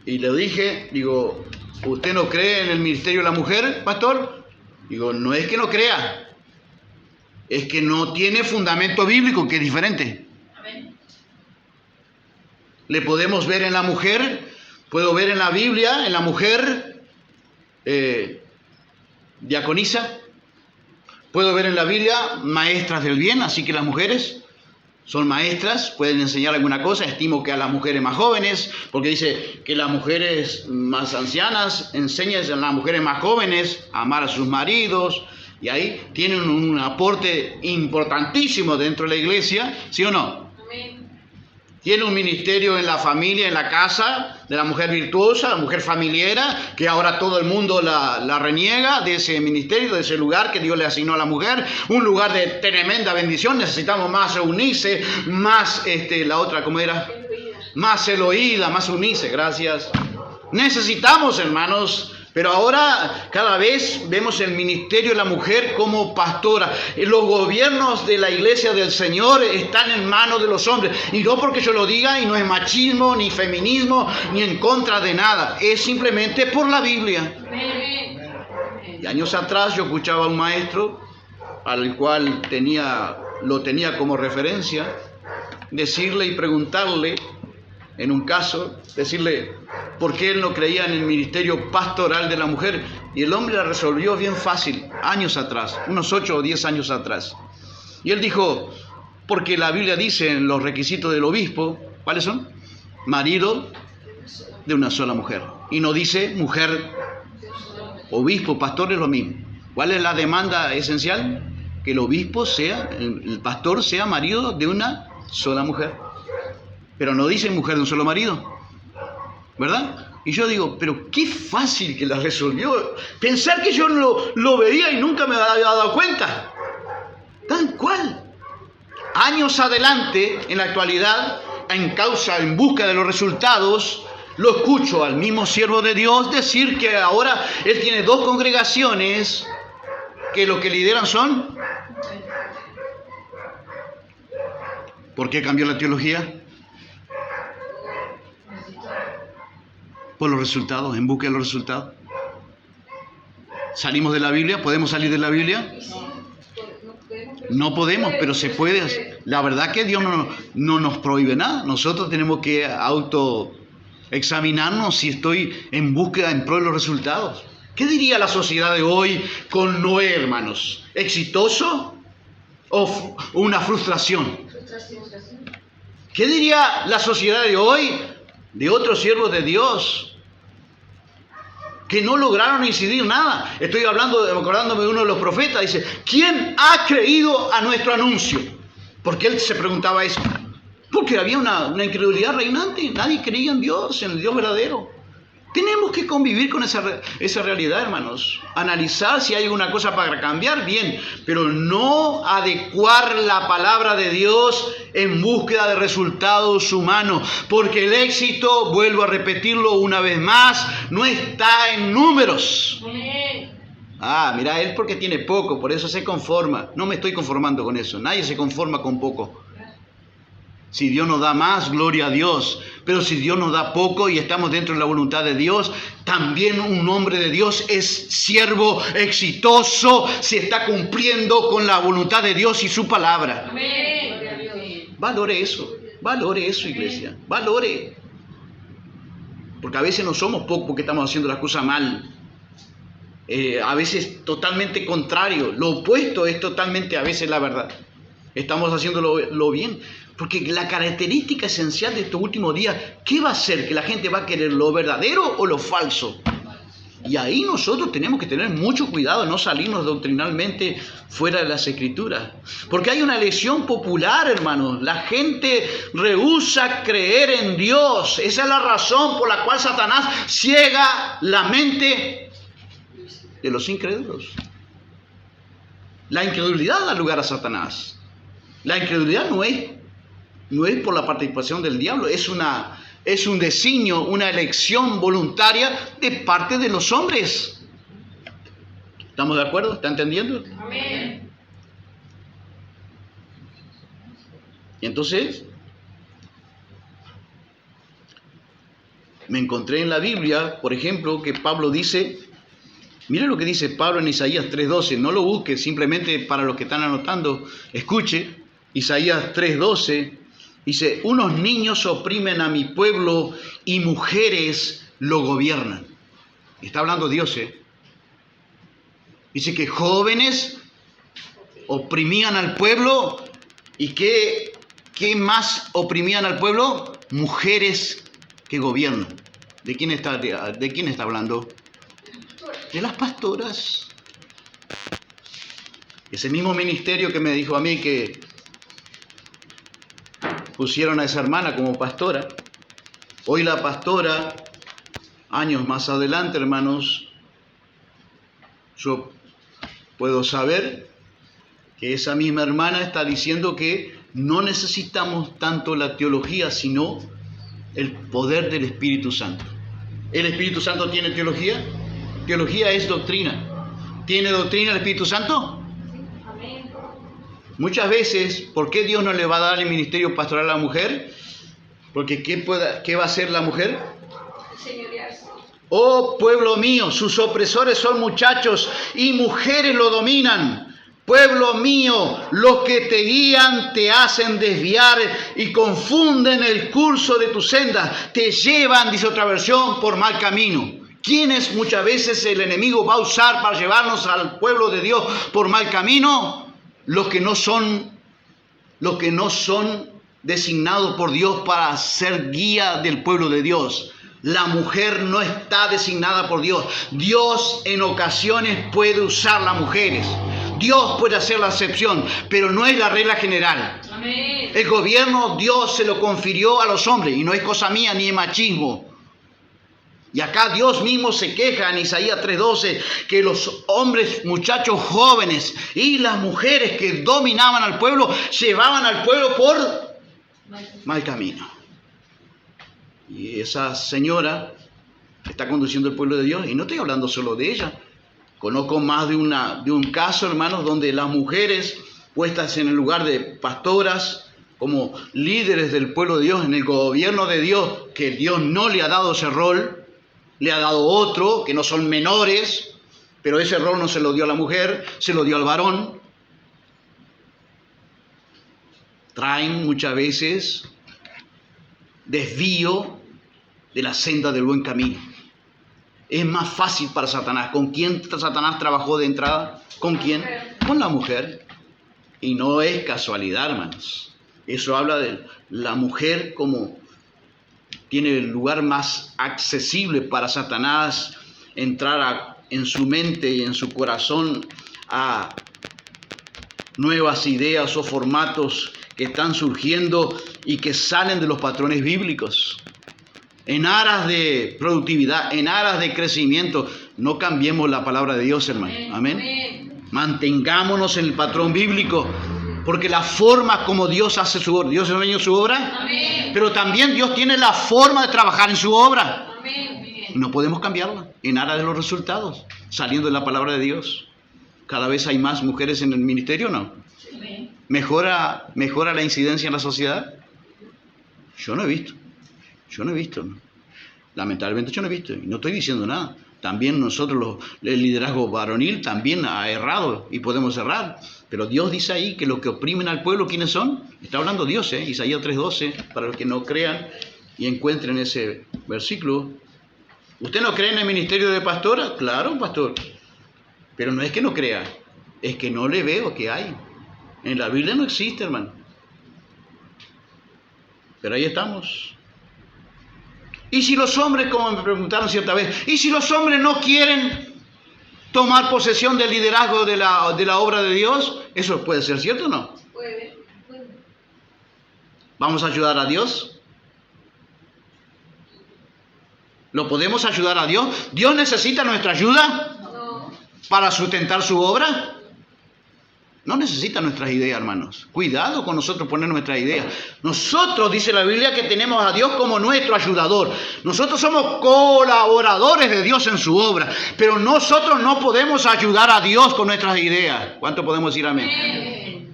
Y le dije, digo, ¿usted no cree en el ministerio de la mujer, pastor? Digo, no es que no crea, es que no tiene fundamento bíblico, que es diferente. Amén. Le podemos ver en la mujer, puedo ver en la Biblia, en la mujer diaconisa, puedo ver en la Biblia maestras del bien, así que las mujeres son maestras, pueden enseñar alguna cosa. Estimo que a las mujeres más jóvenes, porque dice que las mujeres más ancianas enseñan a las mujeres más jóvenes a amar a sus maridos, y ahí tienen un aporte importantísimo dentro de la iglesia, ¿sí o no? Amén. Tiene un ministerio en la familia, en la casa, de la mujer virtuosa, la mujer familiera, que ahora todo el mundo la reniega de ese ministerio, de ese lugar que Dios le asignó a la mujer. Un lugar de tremenda bendición. Necesitamos más Eunice, más la otra, ¿cómo era? Más Eloída, más Eunice, gracias. Necesitamos, hermanos. Pero ahora cada vez vemos el ministerio de la mujer como pastora. Los gobiernos de la iglesia del Señor están en manos de los hombres. Y no porque yo lo diga, y no es machismo, ni feminismo, ni en contra de nada. Es simplemente por la Biblia. Y años atrás yo escuchaba a un maestro, al cual lo tenía como referencia, decirle y preguntarle, en un caso, decirle por qué él no creía en el ministerio pastoral de la mujer. Y el hombre la resolvió bien fácil, años atrás, unos 8 o 10 años atrás. Y él dijo, porque la Biblia dice en los requisitos del obispo, ¿cuáles son? Marido de una sola mujer. Y no dice mujer, obispo, pastor, es lo mismo. ¿Cuál es la demanda esencial? Que el obispo sea, el pastor sea marido de una sola mujer. Pero no dice mujer de un solo marido, ¿verdad? Y yo digo, pero qué fácil que la resolvió. Pensar que yo lo veía y nunca me había dado cuenta. Tal cual. Años adelante, en la actualidad, en busca de los resultados, lo escucho al mismo siervo de Dios decir que ahora él tiene 2 congregaciones que lo que lideran son. ¿Por qué cambió la teología? Por los resultados, en busca de los resultados. ¿Salimos de la Biblia? ¿Podemos salir de la Biblia? No podemos, pero se puede hacer. La verdad que Dios no nos prohíbe nada. Nosotros tenemos que autoexaminarnos si estoy en búsqueda, en pro de los resultados. ¿Qué diría la sociedad de hoy con Noé, hermanos? ¿Exitoso o una frustración? ¿Qué diría la sociedad de hoy de otros siervos de Dios que no lograron incidir nada? Estoy acordándome de uno de los profetas, dice, ¿quién ha creído a nuestro anuncio? ¿Por qué él se preguntaba eso? Porque había una incredulidad reinante, nadie creía en Dios, en el Dios verdadero. Tenemos que convivir con esa realidad, hermanos. Analizar si hay alguna cosa para cambiar, bien, pero no adecuar la palabra de Dios en búsqueda de resultados humanos, porque el éxito, vuelvo a repetirlo una vez más, no está en números. Mira, él porque tiene poco, por eso se conforma. No me estoy conformando con eso, nadie se conforma con poco. Si Dios nos da más, gloria a Dios. Pero si Dios nos da poco y estamos dentro de la voluntad de Dios, también un hombre de Dios es siervo exitoso si está cumpliendo con la voluntad de Dios y su palabra. Amén. Valore eso, iglesia, valore. Porque a veces no somos pocos porque estamos haciendo las cosas mal. A veces totalmente contrario. Lo opuesto es totalmente a veces la verdad. Estamos haciéndolo bien. Porque la característica esencial de estos últimos días, ¿qué va a hacer? ¿Que la gente va a querer lo verdadero o lo falso? Y ahí nosotros tenemos que tener mucho cuidado, no salirnos doctrinalmente fuera de las Escrituras. Porque hay una lesión popular, hermanos. La gente rehúsa creer en Dios. Esa es la razón por la cual Satanás ciega la mente de los incrédulos. La incredulidad da lugar a Satanás. La incredulidad no es por la participación del diablo, es un designio, una elección voluntaria de parte de los hombres. ¿Estamos de acuerdo? ¿Está entendiendo? Amén. Y entonces, me encontré en la Biblia, por ejemplo, que Pablo dice, mira lo que dice Pablo en Isaías 3:12, no lo busque, simplemente para los que están anotando, escuche, Isaías 3:12. Dice, unos niños oprimen a mi pueblo y mujeres lo gobiernan. Está hablando Dios, Dice que jóvenes oprimían al pueblo. ¿Y qué más oprimían al pueblo? Mujeres que gobiernan. ¿De quién está hablando? De las pastoras. Ese mismo ministerio que me dijo a mí que pusieron a esa hermana como pastora. Hoy la pastora, años más adelante, hermanos, yo puedo saber que esa misma hermana está diciendo que no necesitamos tanto la teología, sino el poder del Espíritu Santo. ¿El Espíritu Santo tiene teología? Teología es doctrina. ¿Tiene doctrina el Espíritu Santo? Muchas veces, ¿por qué Dios no le va a dar el ministerio pastoral a la mujer? Porque ¿qué va a hacer la mujer? Señorearse. Oh pueblo mío, sus opresores son muchachos y mujeres lo dominan. Pueblo mío, los que te guían te hacen desviar y confunden el curso de tu senda. Te llevan, dice otra versión, por mal camino. ¿Quiénes muchas veces el enemigo va a usar para llevarnos al pueblo de Dios por mal camino? Los que no son designados por Dios para ser guía del pueblo de Dios. La mujer no está designada por Dios. Dios en ocasiones puede usar las mujeres. Dios puede hacer la excepción, pero no es la regla general. Amén. El gobierno Dios se lo confirió a los hombres y no es cosa mía ni es machismo. Y acá Dios mismo se queja en Isaías 3:12 que los hombres, muchachos jóvenes y las mujeres que dominaban al pueblo, llevaban al pueblo por mal camino. Y esa señora está conduciendo el pueblo de Dios, y no estoy hablando solo de ella. Conozco más de un caso, hermanos, donde las mujeres puestas en el lugar de pastoras, como líderes del pueblo de Dios, en el gobierno de Dios, que Dios no le ha dado ese rol, le ha dado otro, que no son menores, pero ese rol no se lo dio a la mujer, se lo dio al varón. Traen muchas veces desvío de la senda del buen camino. Es más fácil para Satanás. ¿Con quién Satanás trabajó de entrada? ¿Con quién? Con la mujer. Y no es casualidad, hermanos. Eso habla de la mujer como tiene el lugar más accesible para Satanás entrar en su mente y en su corazón a nuevas ideas o formatos que están surgiendo y que salen de los patrones bíblicos. En aras de productividad, en aras de crecimiento, no cambiemos la palabra de Dios, hermano. Amén. Mantengámonos en el patrón bíblico, porque la forma como Dios hace su obra, Dios es dueño de su obra, amén, pero también Dios tiene la forma de trabajar en su obra. Amén. No podemos cambiarla en aras de los resultados, saliendo de la palabra de Dios. Cada vez hay más mujeres en el ministerio, ¿no? ¿Mejora la incidencia en la sociedad? Yo no he visto. ¿No? Lamentablemente yo no he visto. Y no estoy diciendo nada. También nosotros, el liderazgo varonil también ha errado y podemos errar. Pero Dios dice ahí que los que oprimen al pueblo, ¿quiénes son? Está hablando Dios, Isaías 3:12, para los que no crean y encuentren ese versículo. ¿Usted no cree en el ministerio de pastora? Claro, pastor. Pero no es que no crea, es que no le veo que hay. En la Biblia no existe, hermano. Pero ahí estamos. Y si los hombres, como me preguntaron cierta vez, y si los hombres no quieren tomar posesión del liderazgo de la obra de Dios, ¿eso puede ser cierto o no? Puede. ¿Vamos a ayudar a Dios? ¿Lo podemos ayudar a Dios? ¿Dios necesita nuestra ayuda para sustentar su obra? No necesita nuestras ideas, hermanos. Cuidado con nosotros poner nuestras ideas. Nosotros, dice la Biblia, que tenemos a Dios como nuestro ayudador. Nosotros somos colaboradores de Dios en su obra. Pero nosotros no podemos ayudar a Dios con nuestras ideas. ¿Cuánto podemos decir amén?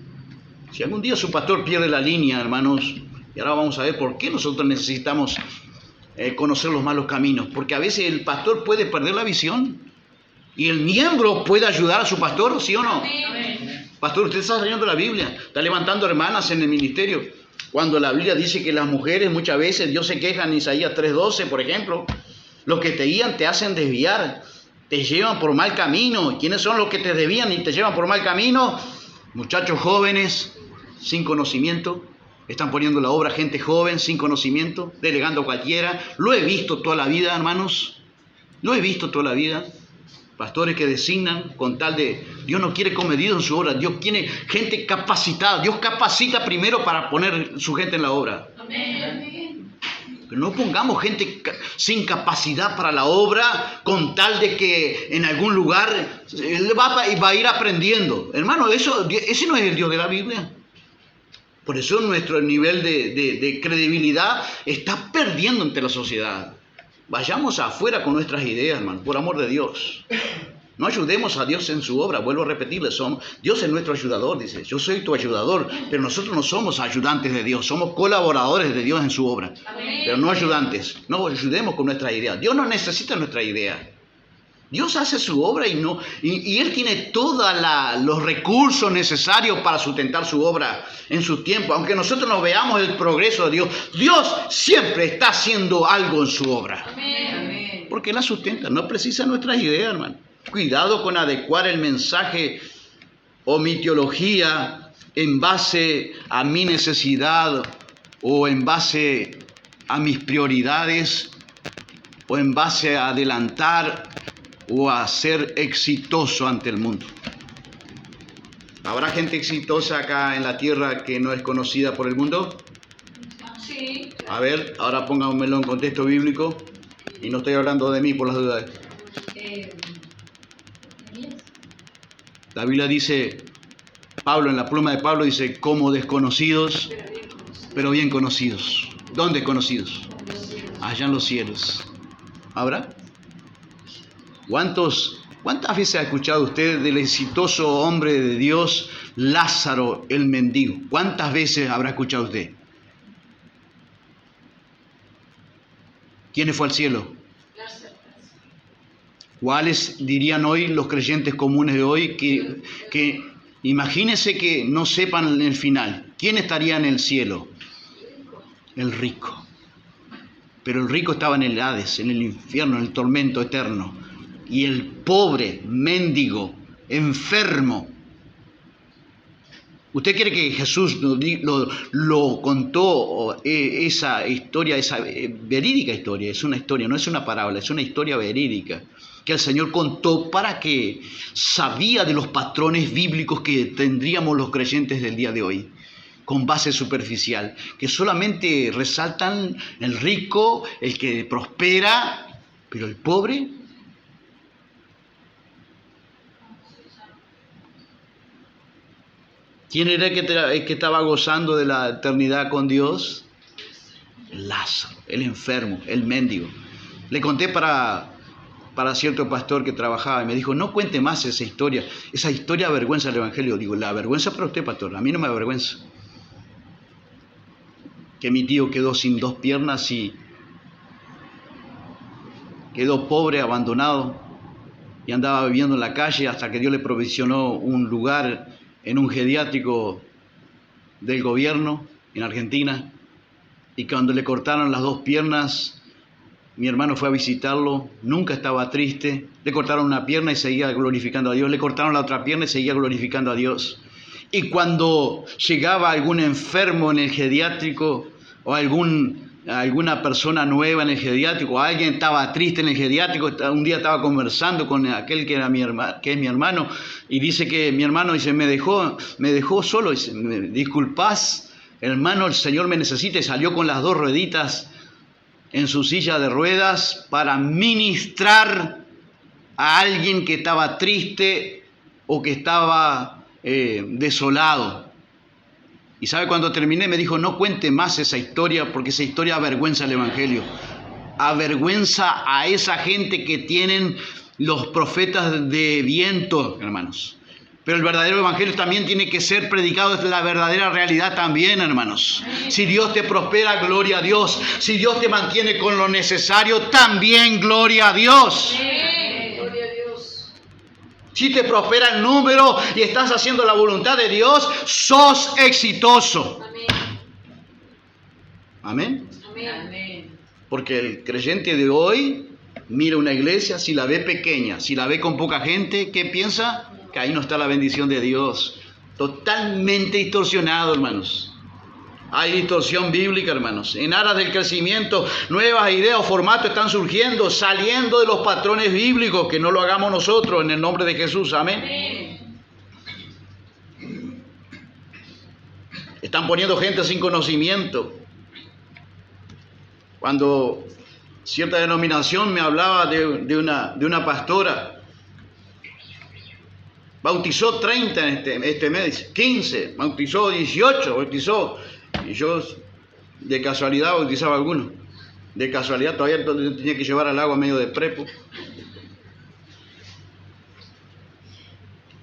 Si algún día su pastor pierde la línea, hermanos, y ahora vamos a ver por qué nosotros necesitamos conocer los malos caminos. Porque a veces el pastor puede perder la visión y el miembro puede ayudar a su pastor, ¿sí o no? Pastor, usted está leyendo la Biblia, está levantando hermanas en el ministerio. Cuando la Biblia dice que las mujeres muchas veces, Dios se queja en Isaías 3:12, por ejemplo, los que te guían te hacen desviar, te llevan por mal camino. ¿Quiénes son los que te desvían y te llevan por mal camino? Muchachos jóvenes, sin conocimiento, están poniendo la obra gente joven, sin conocimiento, delegando a cualquiera. Lo he visto toda la vida, hermanos, lo he visto toda la vida. Pastores que designan con tal de... Dios no quiere comedido en su obra. Dios quiere gente capacitada. Dios capacita primero para poner su gente en la obra. Amén. Pero no pongamos gente sin capacidad para la obra con tal de que en algún lugar él va a ir aprendiendo. Hermano, ese no es el Dios de la Biblia. Por eso nuestro nivel de credibilidad está perdiendo ante la sociedad. Vayamos afuera con nuestras ideas, hermano, por amor de Dios. No ayudemos a Dios en su obra. Vuelvo a repetirle, Dios es nuestro ayudador, dice. Yo soy tu ayudador, pero nosotros no somos ayudantes de Dios. Somos colaboradores de Dios en su obra. Amén. Pero no ayudantes. No ayudemos con nuestras ideas. Dios no necesita nuestra idea. Dios hace su obra y Él tiene todos los recursos necesarios para sustentar su obra en su tiempo. Aunque nosotros no veamos el progreso de Dios, Dios siempre está haciendo algo en su obra. Amén. Porque Él la sustenta, no precisa nuestras ideas, hermano. Cuidado con adecuar el mensaje o mi teología en base a mi necesidad o en base a mis prioridades o en base a adelantar o a ser exitoso ante el mundo. ¿Habrá gente exitosa acá en la tierra que no es conocida por el mundo? Sí. A ver, ahora pónganmelo en contexto bíblico. Y no estoy hablando de mí por las dudas. La Biblia dice, Pablo, en la pluma de Pablo dice, como desconocidos, pero bien conocidos. ¿Dónde conocidos? Allá en los cielos. ¿Habrá? ¿Cuántas veces ha escuchado usted del exitoso hombre de Dios, Lázaro el mendigo? ¿Cuántas veces habrá escuchado usted? ¿Quiénes fue al cielo? ¿Cuáles dirían hoy los creyentes comunes de hoy que imagínense que no sepan el final? ¿Quién estaría en el cielo? El rico. Pero el rico estaba en el Hades, en el infierno, en el tormento eterno. Y el pobre, mendigo, enfermo. ¿Usted quiere que Jesús lo contó esa historia, esa verídica historia? Es una historia, no es una parábola, es una historia verídica que el Señor contó para que sabía de los patrones bíblicos que tendríamos los creyentes del día de hoy, con base superficial, que solamente resaltan el rico, el que prospera, pero el pobre. ¿Quién era el que estaba gozando de la eternidad con Dios? Lázaro, el enfermo, el mendigo. Le conté para cierto pastor que trabajaba y me dijo, no cuente más esa historia avergüenza el Evangelio. Digo, la avergüenza para usted, pastor, a mí no me avergüenza. Que mi tío quedó sin 2 piernas y quedó pobre, abandonado y andaba viviendo en la calle hasta que Dios le provisionó un lugar en un geriátrico del gobierno en Argentina, y cuando le cortaron las 2 piernas, mi hermano fue a visitarlo, nunca estaba triste. Le cortaron una pierna y seguía glorificando a Dios, le cortaron la otra pierna y seguía glorificando a Dios. Y cuando llegaba algún enfermo en el geriátrico o alguna persona nueva en el geriátrico, alguien estaba triste en el geriátrico, un día estaba conversando con aquel que es mi hermano, y dice que mi hermano dice, me dejó solo, dice, disculpás, hermano, el Señor me necesita, y salió con las 2 rueditas en su silla de ruedas para ministrar a alguien que estaba triste o que estaba desolado. Y sabe, cuando terminé me dijo, no cuente más esa historia porque esa historia avergüenza el Evangelio. Avergüenza a esa gente que tienen los profetas de viento, hermanos. Pero el verdadero Evangelio también tiene que ser predicado, es la verdadera realidad también, hermanos. Si Dios te prospera, gloria a Dios. Si Dios te mantiene con lo necesario, también gloria a Dios. Si te prospera el número y estás haciendo la voluntad de Dios, sos exitoso. Amén. Amén. Porque el creyente de hoy mira una iglesia, si la ve pequeña, si la ve con poca gente, ¿qué piensa? Que ahí no está la bendición de Dios. Totalmente distorsionado, hermanos. Hay distorsión bíblica, hermanos. En aras del crecimiento, nuevas ideas o formatos están surgiendo, saliendo de los patrones bíblicos. Que no lo hagamos nosotros en el nombre de Jesús. Amén. Están poniendo gente sin conocimiento. Cuando cierta denominación me hablaba de una pastora, bautizó 30 en este mes, 15, bautizó 18, bautizó. Y yo de casualidad bautizaba a alguno. De casualidad todavía tenía que llevar al agua medio de prepo.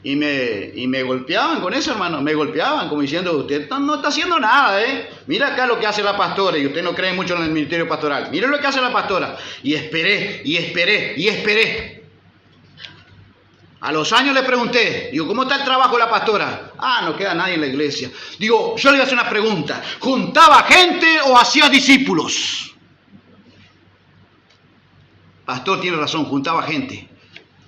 Y me golpeaban con eso, hermano. Me golpeaban como diciendo, usted no está haciendo nada, ¿eh? Mira acá lo que hace la pastora. Y usted no cree mucho en el ministerio pastoral. Mira lo que hace la pastora. Y esperé. A los años le pregunté, digo, ¿cómo está el trabajo de la pastora? No queda nadie en la iglesia. Digo, yo le voy a hacer una pregunta. ¿Juntaba gente o hacía discípulos? Pastor tiene razón, juntaba gente.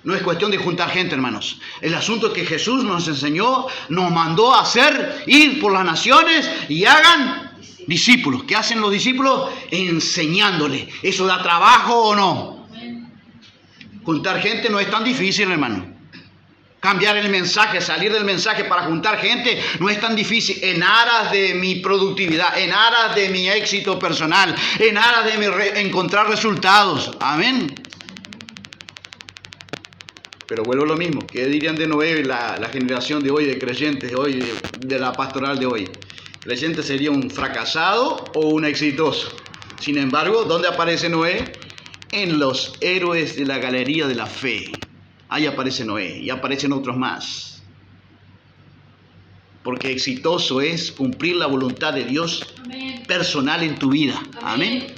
No es cuestión de juntar gente, hermanos. El asunto es que Jesús nos enseñó, nos mandó a hacer, ir por las naciones y hagan discípulos. ¿Qué hacen los discípulos? Enseñándole. ¿Eso da trabajo o no? Juntar gente no es tan difícil, hermano. Cambiar el mensaje, salir del mensaje para juntar gente no es tan difícil. En aras de mi productividad, en aras de mi éxito personal, en aras de encontrar resultados. Amén. Pero vuelvo a lo mismo. ¿Qué dirían de Noé la generación de hoy, de creyentes de hoy, de la pastoral de hoy? ¿Creyente sería un fracasado o un exitoso? Sin embargo, ¿dónde aparece Noé? En los héroes de la galería de la fe. Ahí aparece Noé y aparecen otros más. Porque exitoso es cumplir la voluntad de Dios personal en tu vida. Amén.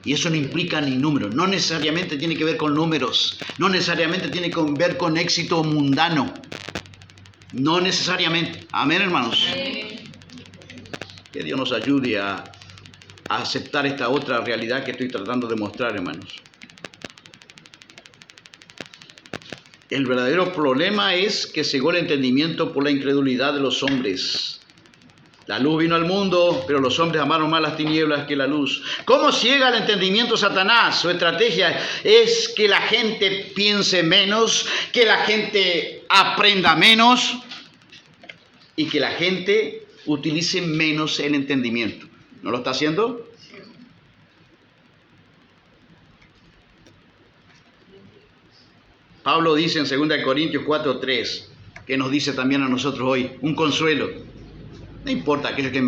Y eso no implica ni números. No necesariamente tiene que ver con números. No necesariamente tiene que ver con éxito mundano. No necesariamente. Amén, hermanos. Que Dios nos ayude a aceptar esta otra realidad que estoy tratando de mostrar, hermanos. El verdadero problema es que cegó el entendimiento por la incredulidad de los hombres. La luz vino al mundo, pero los hombres amaron más las tinieblas que la luz. ¿Cómo ciega el entendimiento Satanás? Su estrategia es que la gente piense menos, que la gente aprenda menos y que la gente utilice menos el entendimiento. ¿No lo está haciendo? Pablo dice en 2 Corintios 4:3, que nos dice también a nosotros hoy, un consuelo. No importa aquello que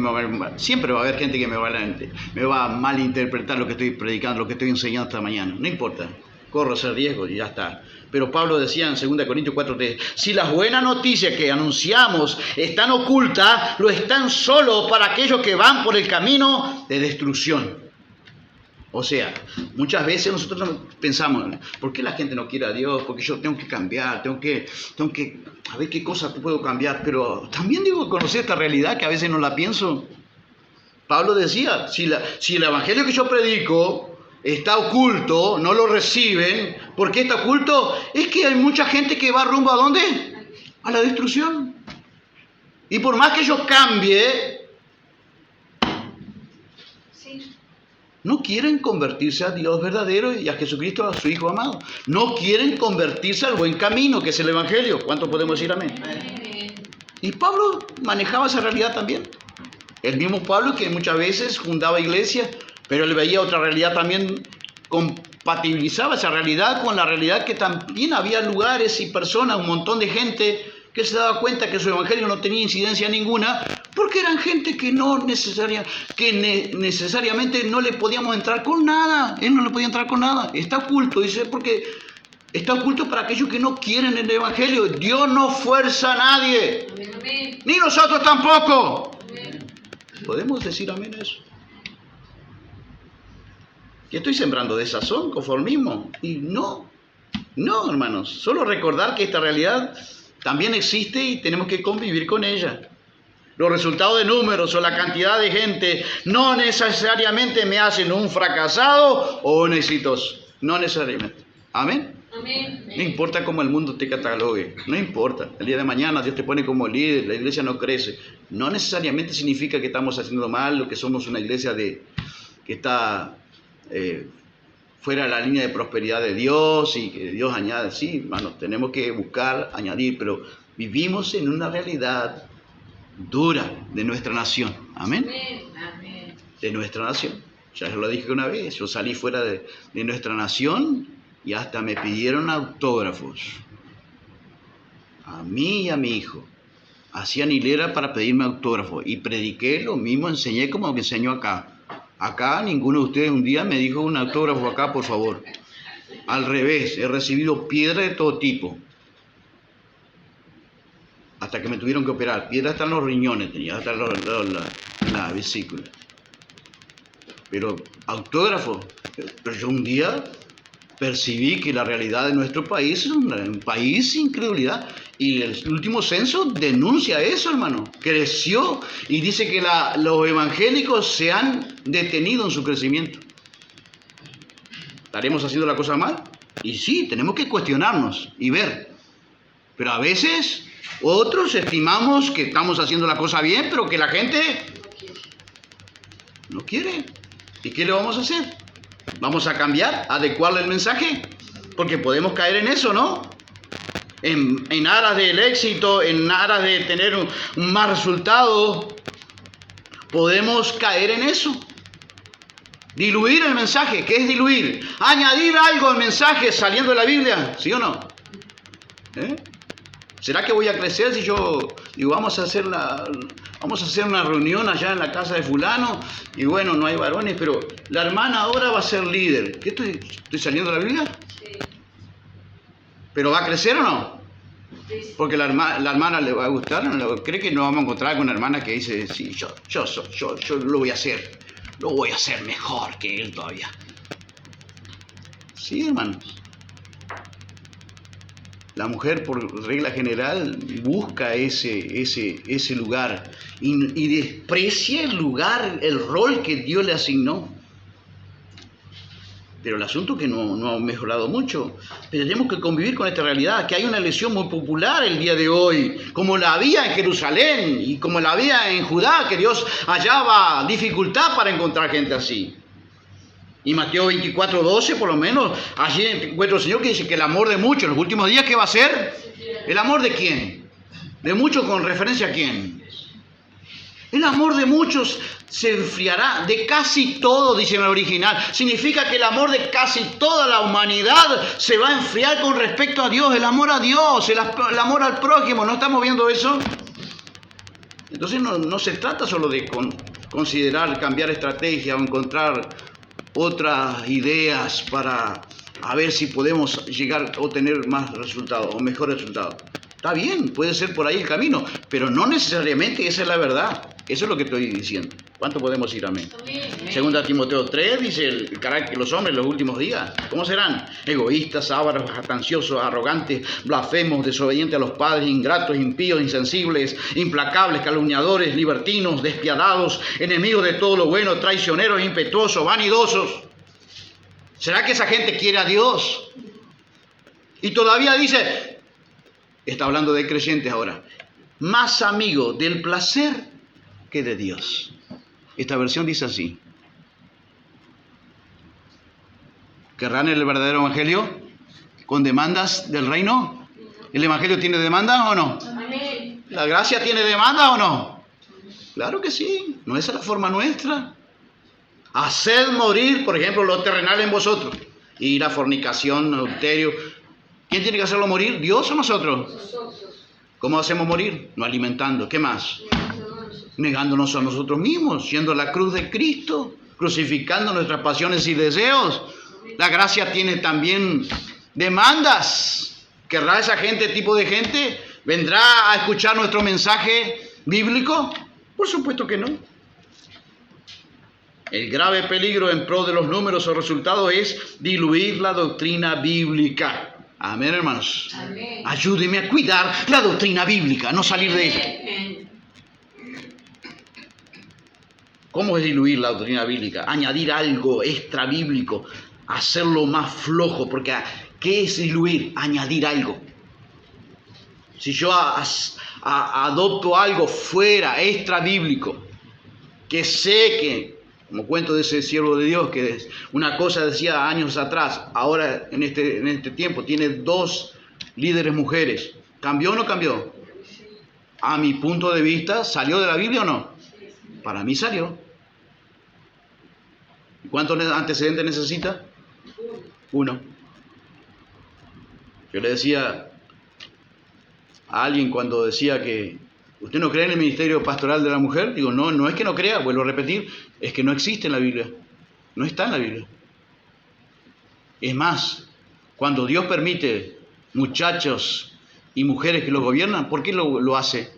siempre va a haber gente que me va a malinterpretar lo que estoy predicando, lo que estoy enseñando esta mañana. No importa, corro ese riesgo y ya está. Pero Pablo decía en 2 Corintios 4:3, si las buenas noticias que anunciamos están ocultas, lo están solo para aquellos que van por el camino de destrucción. O sea, muchas veces nosotros pensamos, ¿por qué la gente no quiere a Dios? Porque yo tengo que cambiar, tengo que a ver qué cosas puedo cambiar. Pero también digo conocer esta realidad que a veces no la pienso. Pablo decía, si el evangelio que yo predico está oculto, no lo reciben. ¿Por qué está oculto? Es que hay mucha gente que va rumbo ¿a dónde? A la destrucción. Y por más que yo cambie, no quieren convertirse a Dios verdadero y a Jesucristo, a su Hijo amado. No quieren convertirse al buen camino, que es el Evangelio. ¿Cuánto podemos decir amén? Y Pablo manejaba esa realidad también. El mismo Pablo que muchas veces fundaba iglesias, pero él veía otra realidad también, compatibilizaba esa realidad con la realidad que también había lugares y personas, un montón de gente que se daba cuenta que su evangelio no tenía incidencia ninguna, porque eran gente que necesariamente no le podíamos entrar con nada. Él no le podía entrar con nada. Está oculto, dice, porque está oculto para aquellos que no quieren el evangelio. Dios no fuerza a nadie. Amén. Ni nosotros tampoco. Amén. ¿Podemos decir amén a eso? ¿Que estoy sembrando desazón, conformismo? Y no, hermanos. Solo recordar que esta realidad también existe y tenemos que convivir con ella. Los resultados de números o la cantidad de gente no necesariamente me hacen un fracasado o un exitoso. No necesariamente. ¿Amén? Amén. No importa cómo el mundo te catalogue. No importa. El día de mañana Dios te pone como líder, la iglesia no crece. No necesariamente significa que estamos haciendo mal o que somos una iglesia que está fuera de la línea de prosperidad de Dios y que Dios añade. Sí, hermanos, tenemos que buscar añadir, pero vivimos en una realidad dura de nuestra nación. Amén. Amén. De nuestra nación. Ya lo dije una vez, yo salí fuera de nuestra nación y hasta me pidieron autógrafos. A mí y a mi hijo. Hacían hilera para pedirme autógrafos y prediqué lo mismo, enseñé como lo que enseñó acá. Acá ninguno de ustedes un día me dijo un autógrafo acá, por favor. Al revés, he recibido piedra de todo tipo. Hasta que me tuvieron que operar. Piedra hasta en los riñones tenía, hasta la vesícula. Pero autógrafo. Pero yo un día percibí que la realidad de nuestro país es un país sin incredulidad. Y el último censo denuncia eso, hermano. Creció y dice que los evangélicos se han detenido en su crecimiento. ¿Estaremos haciendo la cosa mal? Y sí, tenemos que cuestionarnos y ver. Pero a veces otros estimamos que estamos haciendo la cosa bien, pero que la gente no quiere. ¿Y qué le vamos a hacer? ¿Vamos a cambiar? ¿Adecuarle el mensaje? Porque podemos caer en eso, ¿no? en aras del éxito, en aras de tener un más resultado, podemos caer en eso. Diluir el mensaje. ¿Qué es diluir? Añadir algo al mensaje saliendo de la Biblia, ¿sí o no? ¿Será que voy a crecer si yo digo, vamos a hacer una reunión allá en la casa de fulano y bueno, no hay varones, pero la hermana ahora va a ser líder? ¿Qué estoy saliendo de la Biblia? Sí. ¿Pero va a crecer o no? Sí. Porque la hermana le va a gustar. ¿Cree que nos vamos a encontrar con una hermana que dice, sí, yo lo voy a hacer? Lo voy a hacer mejor que él todavía. Sí, hermanos. La mujer, por regla general, busca ese lugar y desprecia el lugar, el rol que Dios le asignó. Pero el asunto es que no ha mejorado mucho. Pero tenemos que convivir con esta realidad, que hay una elección muy popular el día de hoy, como la había en Jerusalén y como la había en Judá, que Dios hallaba dificultad para encontrar gente así. Y Mateo 24:12, por lo menos, allí encuentra el Señor que dice que el amor de muchos en los últimos días, ¿qué va a ser? ¿El amor de quién? ¿De muchos con referencia a quién? El amor de muchos se enfriará, de casi todo, dice en el original. Significa que el amor de casi toda la humanidad se va a enfriar con respecto a Dios. El amor a Dios, el amor al prójimo. ¿No estamos viendo eso? Entonces no se trata solo de considerar cambiar estrategia o encontrar otras ideas para a ver si podemos llegar o tener más resultados o mejores resultados. Está bien, puede ser por ahí el camino, pero no necesariamente esa es la verdad. Eso es lo que estoy diciendo. ¿Cuánto podemos ir? Amén. Segunda Timoteo 3 dice el carácter de los hombres en los últimos días. ¿Cómo serán? Egoístas, ávaros, jactanciosos, arrogantes, blasfemos, desobedientes a los padres, ingratos, impíos, insensibles, implacables, calumniadores, libertinos, despiadados, enemigos de todo lo bueno, traicioneros, impetuosos, vanidosos. ¿Será que esa gente quiere a Dios? Y todavía dice, está hablando de creyentes ahora, más amigos del placer que de Dios. Esta versión dice así. ¿Querrán el verdadero evangelio con demandas del reino? ¿El evangelio tiene demandas o no? Amén. ¿La gracia tiene demandas o no? Claro que sí. ¿No es la forma nuestra? Haced morir, por ejemplo, lo terrenal en vosotros. Ira, fornicación, adulterio. ¿Quién tiene que hacerlo morir? ¿Dios o nosotros? Nosotros. ¿Cómo hacemos morir? No alimentando. ¿Qué más? Negándonos a nosotros mismos, siendo la cruz de Cristo, crucificando nuestras pasiones y deseos. La gracia tiene también demandas. ¿Querrá esa tipo de gente? ¿Vendrá a escuchar nuestro mensaje bíblico? Por supuesto que no. El grave peligro en pro de los números o resultados es diluir la doctrina bíblica. Amén, hermanos. Amén. Ayúdeme a cuidar la doctrina bíblica, no salir de ella. ¿Cómo es diluir la doctrina bíblica? Añadir algo extra bíblico, hacerlo más flojo, porque ¿qué es diluir? Añadir algo. Si yo adopto algo fuera, extra bíblico, que sé que, como cuento de ese siervo de Dios, que una cosa decía años atrás, ahora en este tiempo tiene 2 líderes mujeres. ¿Cambió o no cambió? A mi punto de vista, ¿salió de la Biblia o no? Para mí salió. ¿Cuántos antecedentes necesita? 1. Yo le decía a alguien cuando decía que ¿usted no cree en el ministerio pastoral de la mujer? Digo, no es que no crea, vuelvo a repetir, es que no existe en la Biblia. No está en la Biblia. Es más, cuando Dios permite muchachos y mujeres que lo gobiernan, ¿por qué lo hace?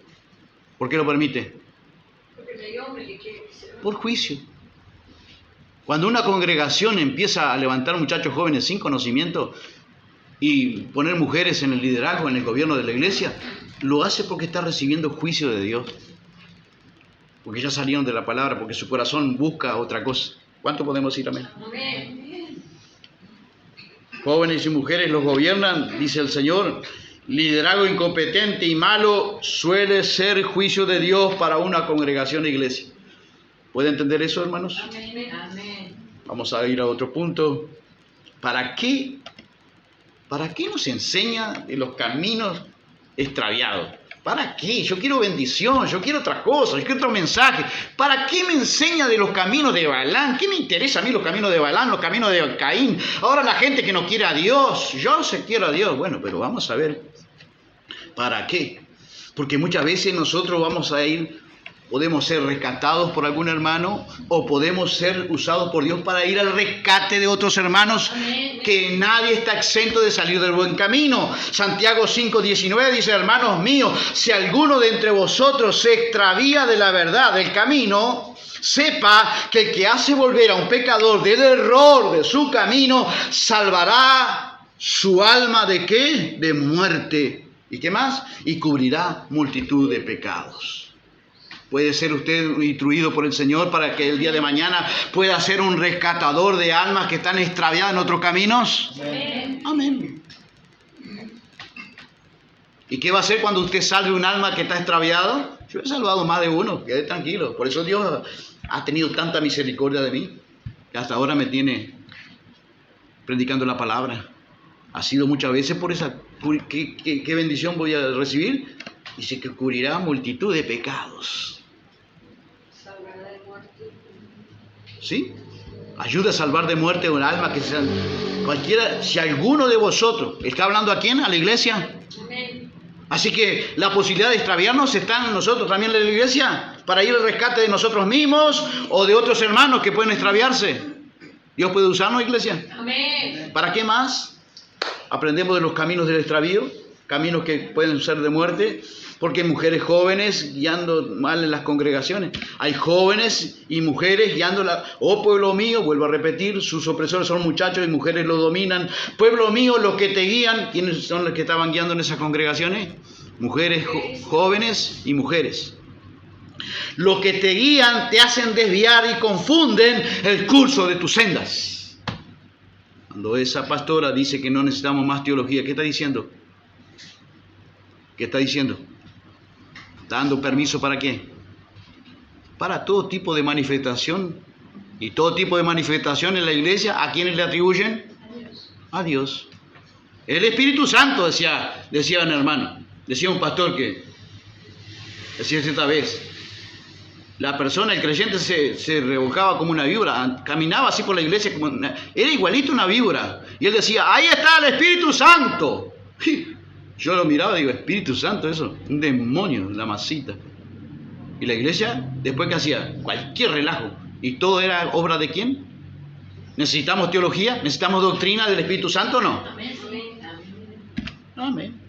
¿Por qué lo permite? Por juicio. Cuando una congregación empieza a levantar muchachos jóvenes sin conocimiento y poner mujeres en el liderazgo, en el gobierno de la iglesia, lo hace porque está recibiendo juicio de Dios. Porque ya salieron de la palabra, porque su corazón busca otra cosa. ¿Cuánto podemos decir amén? Amén. Jóvenes y mujeres los gobiernan, dice el Señor. Liderazgo incompetente y malo suele ser juicio de Dios para una congregación de iglesia. ¿Puede entender eso, hermanos? Amén. Vamos a ir a otro punto. ¿Para qué ¿Para qué nos enseña de los caminos extraviados? ¿Para qué? Yo quiero bendición, yo quiero otra cosa, yo quiero otro mensaje. ¿Para qué me enseña de los caminos de Balaam? ¿Qué me interesa a mí los caminos de Balaam, los caminos de Caín? Ahora la gente que no quiere a Dios, yo sé quiero a Dios. Bueno, pero vamos a ver, ¿para qué? Porque muchas veces nosotros vamos a ir, podemos ser rescatados por algún hermano o podemos ser usados por Dios para ir al rescate de otros hermanos. Amén. Que nadie está exento de salir del buen camino. Santiago 5:19 dice, hermanos míos, si alguno de entre vosotros se extravía de la verdad, del camino, sepa que el que hace volver a un pecador del error de su camino, salvará su alma ¿de qué? De muerte. ¿Y qué más? Y cubrirá multitud de pecados. ¿Puede ser usted instruido por el Señor para que el día de mañana pueda ser un rescatador de almas que están extraviadas en otros caminos? Amén. Amén. ¿Y qué va a hacer cuando usted salve un alma que está extraviado? Yo he salvado más de uno, quede tranquilo. Por eso Dios ha tenido tanta misericordia de mí, que hasta ahora me tiene predicando la palabra. Ha sido muchas veces por esa... ¿Qué bendición voy a recibir? Dice que cubrirá multitud de pecados. Salvará de muerte. ¿Sí? Ayuda a salvar de muerte un alma que sea cualquiera. Si alguno de vosotros, ¿está hablando a quién? ¿A la iglesia? Amén. Así que la posibilidad de extraviarnos está en nosotros también en la iglesia, para ir al rescate de nosotros mismos o de otros hermanos que pueden extraviarse. Dios puede usarnos, iglesia. Amén. ¿Para qué más? Aprendemos de los caminos del extravío, caminos que pueden ser de muerte, porque hay mujeres jóvenes guiando mal en las congregaciones. Hay jóvenes y mujeres guiándola. Oh pueblo mío, vuelvo a repetir, sus opresores son muchachos y mujeres los dominan. Pueblo mío, los que te guían, ¿quiénes son los que estaban guiando en esas congregaciones? Mujeres jóvenes y mujeres. Los que te guían te hacen desviar y confunden el curso de tus sendas. Cuando esa pastora dice que no necesitamos más teología, ¿qué está diciendo? ¿Qué está diciendo? ¿Dando permiso para qué? Para todo tipo de manifestación. Y todo tipo de manifestación en la iglesia, ¿a quiénes le atribuyen? A Dios. El Espíritu Santo, decía un hermano, decía un pastor que decía cierta vez, la persona, el creyente se revolcaba como una víbora, caminaba así por la iglesia, era igualito una víbora. Y él decía, ahí está el Espíritu Santo. Yo lo miraba y digo, Espíritu Santo, eso, un demonio, la masita. Y la iglesia, después ¿qué hacía? Cualquier relajo. ¿Y todo era obra de quién? ¿Necesitamos teología? ¿Necesitamos doctrina del Espíritu Santo o no? Amén. Amén.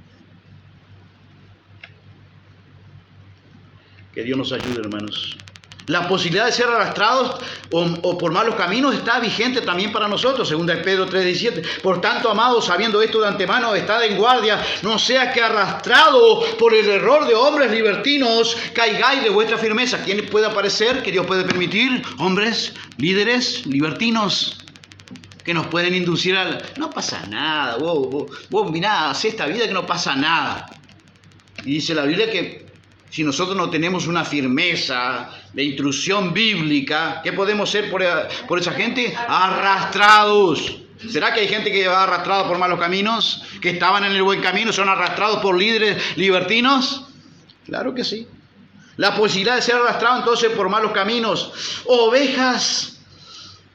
Que Dios nos ayude, hermanos. La posibilidad de ser arrastrados o por malos caminos está vigente también para nosotros, según Pedro 3:17. Por tanto, amados, sabiendo esto de antemano, estad en guardia, no sea que arrastrado por el error de hombres libertinos, caigáis de vuestra firmeza. ¿Quién puede aparecer? ¿Que Dios puede permitir? Hombres, líderes, libertinos, que nos pueden inducir al... No pasa nada, vos mirá, hacé esta vida que no pasa nada. Y dice la Biblia que si nosotros no tenemos una firmeza de instrucción bíblica, ¿qué podemos ser por esa gente? Arrastrados. ¿Será que hay gente que va arrastrada por malos caminos? ¿Que estaban en el buen camino? ¿Son arrastrados por líderes libertinos? Claro que sí. La posibilidad de ser arrastrado entonces por malos caminos. Ovejas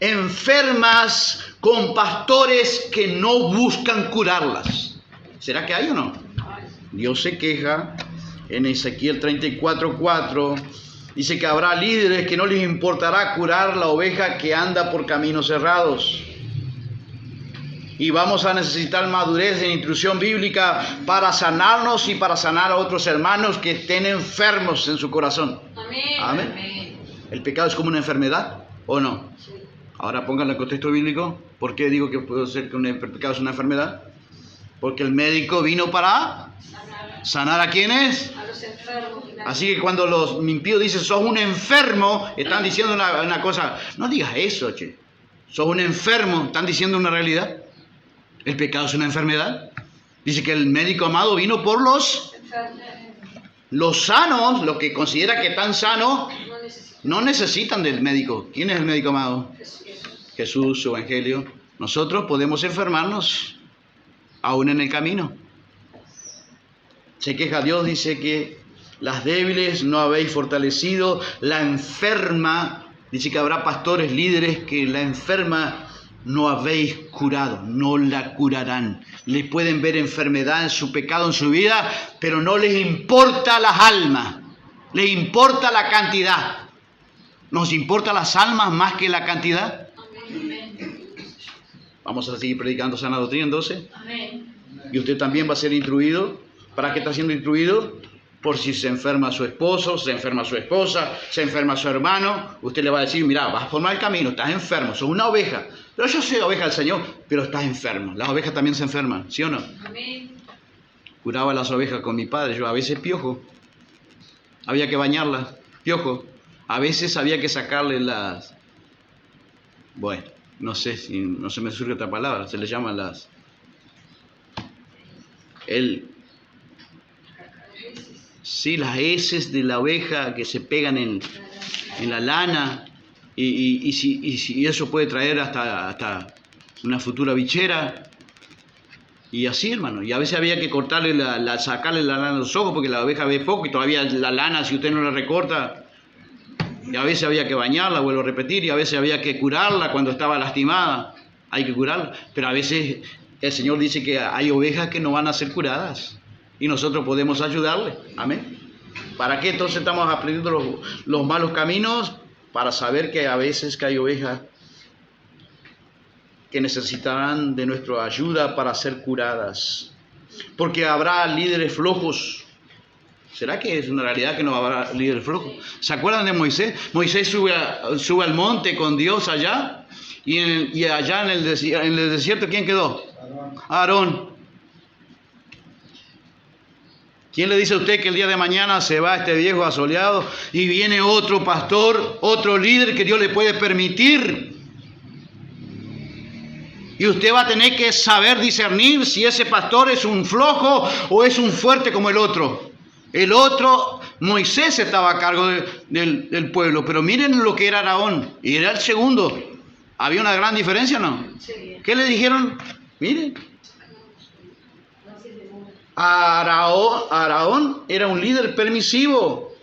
enfermas con pastores que no buscan curarlas. ¿Será que hay o no? Dios se queja. En Ezequiel 34:4 dice que habrá líderes que no les importará curar la oveja que anda por caminos cerrados. Y vamos a necesitar madurez en instrucción bíblica para sanarnos y para sanar a otros hermanos que estén enfermos en su corazón. Amén. ¿El pecado es como una enfermedad o no? Sí. Ahora pónganlo en contexto bíblico. ¿Por qué digo que puede ser que el pecado es una enfermedad? Porque el médico vino para... ¿sanar a quiénes? A los enfermos. Así que cuando los impíos dicen, sos un enfermo, están diciendo una cosa. No digas eso, che. Sos un enfermo, están diciendo una realidad. El pecado es una enfermedad. Dice que el médico amado vino por los sanos, los que considera que están sanos, no necesitan del médico. ¿Quién es el médico amado? Jesús, su evangelio. Nosotros podemos enfermarnos. aún en el camino. Se queja Dios, dice que las débiles no habéis fortalecido, la enferma, dice que habrá pastores, líderes que la enferma no habéis curado, no la curarán. Le pueden ver enfermedad en su pecado, en su vida, pero no les importa las almas, les importa la cantidad. ¿Nos importa las almas más que la cantidad? Amén. Vamos a seguir predicando sana doctrina entonces. Amén. Y usted también va a ser instruido. ¿Para qué está siendo instruido? Por si se enferma su esposo, se enferma su esposa, se enferma su hermano. Usted le va a decir, mira, vas a formar el camino, estás enfermo, sos una oveja. Pero yo soy oveja del Señor, pero estás enfermo. Las ovejas también se enferman, ¿sí o no? Amén. Curaba las ovejas con mi padre, yo a veces piojo. Había que bañarlas, piojo. A veces había que sacarle las... Bueno, no sé si no se me surge otra palabra, se le llaman las... Sí, las heces de la oveja que se pegan en la lana y eso puede traer hasta una futura bichera. Y así, hermano. Y a veces había que cortarle sacarle la lana de los ojos porque la oveja ve poco y todavía la lana, si usted no la recorta. Y a veces había que bañarla, vuelvo a repetir, y a veces había que curarla cuando estaba lastimada. Hay que curarla. Pero a veces el Señor dice que hay ovejas que no van a ser curadas. Y nosotros podemos ayudarle. Amén. ¿Para qué entonces estamos aprendiendo los malos caminos? Para saber que a veces que hay ovejas que necesitarán de nuestra ayuda para ser curadas. Porque habrá líderes flojos. ¿Será que es una realidad que no habrá líderes flojos? ¿Se acuerdan de Moisés? Moisés sube al monte con Dios allá. Y allá en el desierto, ¿quién quedó? Aarón. ¿Quién le dice a usted que el día de mañana se va este viejo asoleado y viene otro pastor, otro líder que Dios le puede permitir? Y usted va a tener que saber discernir si ese pastor es un flojo o es un fuerte como el otro. El otro, Moisés estaba a cargo del pueblo, pero miren lo que era Aarón, y era el segundo. ¿Había una gran diferencia o no? Sí. ¿Qué le dijeron? Miren. Aarón era un líder permisivo.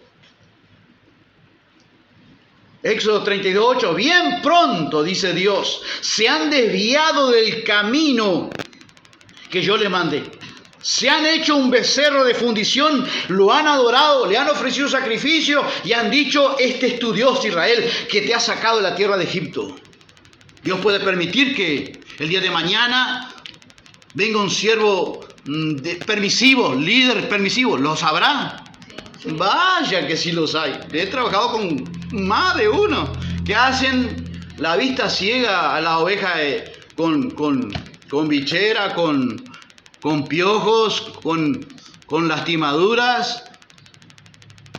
Éxodo 32:8, bien pronto, dice Dios, se han desviado del camino que yo le mandé. Se han hecho un becerro de fundición, lo han adorado, le han ofrecido sacrificio y han dicho, este es tu Dios Israel, que te ha sacado de la tierra de Egipto. Dios puede permitir que el día de mañana venga un siervo permisivo, líder permisivo, ¿los habrá? Vaya que sí los hay. He trabajado con más de uno que hacen la vista ciega a la oveja con bichera, con piojos, con lastimaduras.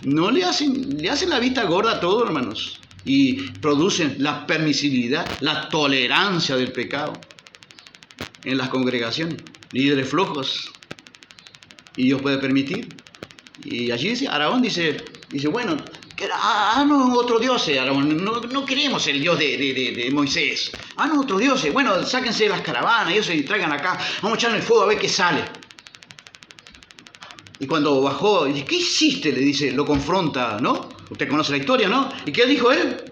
No le hacen la vista gorda a todo, hermanos. Y producen la permisividad, la tolerancia del pecado en las congregaciones. Líderes flojos. Y Dios puede permitir. Y allí dice, Aarón dice bueno, no otro dios, Aarón, no queremos el Dios de Moisés. No otro dios. Bueno, sáquense las caravanas y eso y traigan acá. Vamos a echar en el fuego a ver qué sale. Y cuando bajó, dice, ¿qué hiciste? Le dice, lo confronta, ¿no? Usted conoce la historia, ¿no? ¿Y qué dijo él?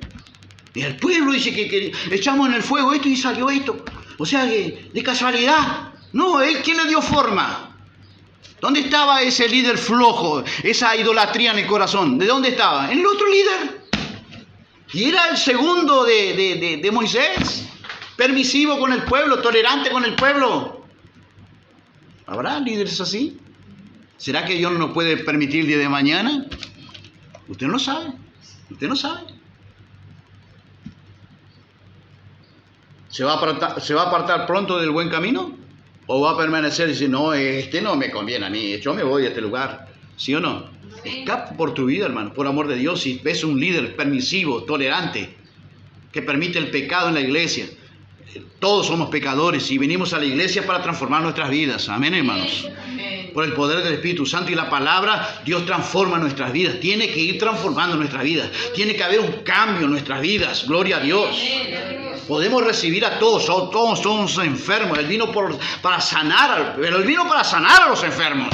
Y el pueblo dice que echamos en el fuego esto y salió esto. O sea, de casualidad. No, él, ¿quién le dio forma? ¿Dónde estaba ese líder flojo? Esa idolatría en el corazón. ¿De dónde estaba? En el otro líder. Y era el segundo de Moisés. Permisivo con el pueblo, tolerante con el pueblo. ¿Habrá líderes así? ¿Será que Dios no nos puede permitir el día de mañana? Usted no sabe. Usted no sabe. ¿Se va a apartar pronto del buen camino? ¿O va a permanecer y decir, no, este no me conviene a mí, yo me voy a este lugar? ¿Sí o no? Escapa por tu vida, hermano, por amor de Dios. Si ves un líder permisivo, tolerante, que permite el pecado en la iglesia. Todos somos pecadores y venimos a la iglesia para transformar nuestras vidas. Amén, hermanos. Por el poder del Espíritu Santo y la palabra, Dios transforma nuestras vidas. Tiene que ir transformando nuestras vidas. Tiene que haber un cambio en nuestras vidas. Gloria a Dios. Podemos recibir a todos, todos somos enfermos. Él vino para sanar, pero Él vino para sanar a los enfermos.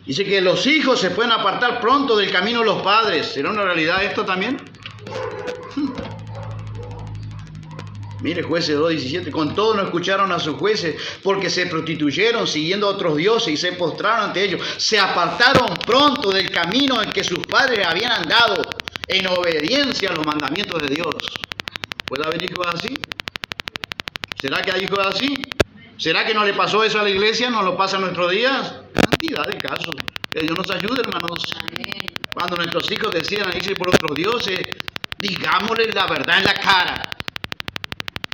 Dice que los hijos se pueden apartar pronto del camino de los padres. ¿Será una realidad esto también? Mire, Jueces 2:17, con todo no escucharon a sus jueces, porque se prostituyeron siguiendo a otros dioses y se postraron ante ellos. Se apartaron pronto del camino en que sus padres habían andado, en obediencia a los mandamientos de Dios. ¿Puede haber hijos así? ¿Será que hay hijos así? ¿Será que no le pasó eso a la iglesia? ¿No lo pasa en nuestros días? Cantidad de casos. Que Dios nos ayude, hermanos. Cuando nuestros hijos deciden irse por otros dioses, digámosles la verdad en la cara.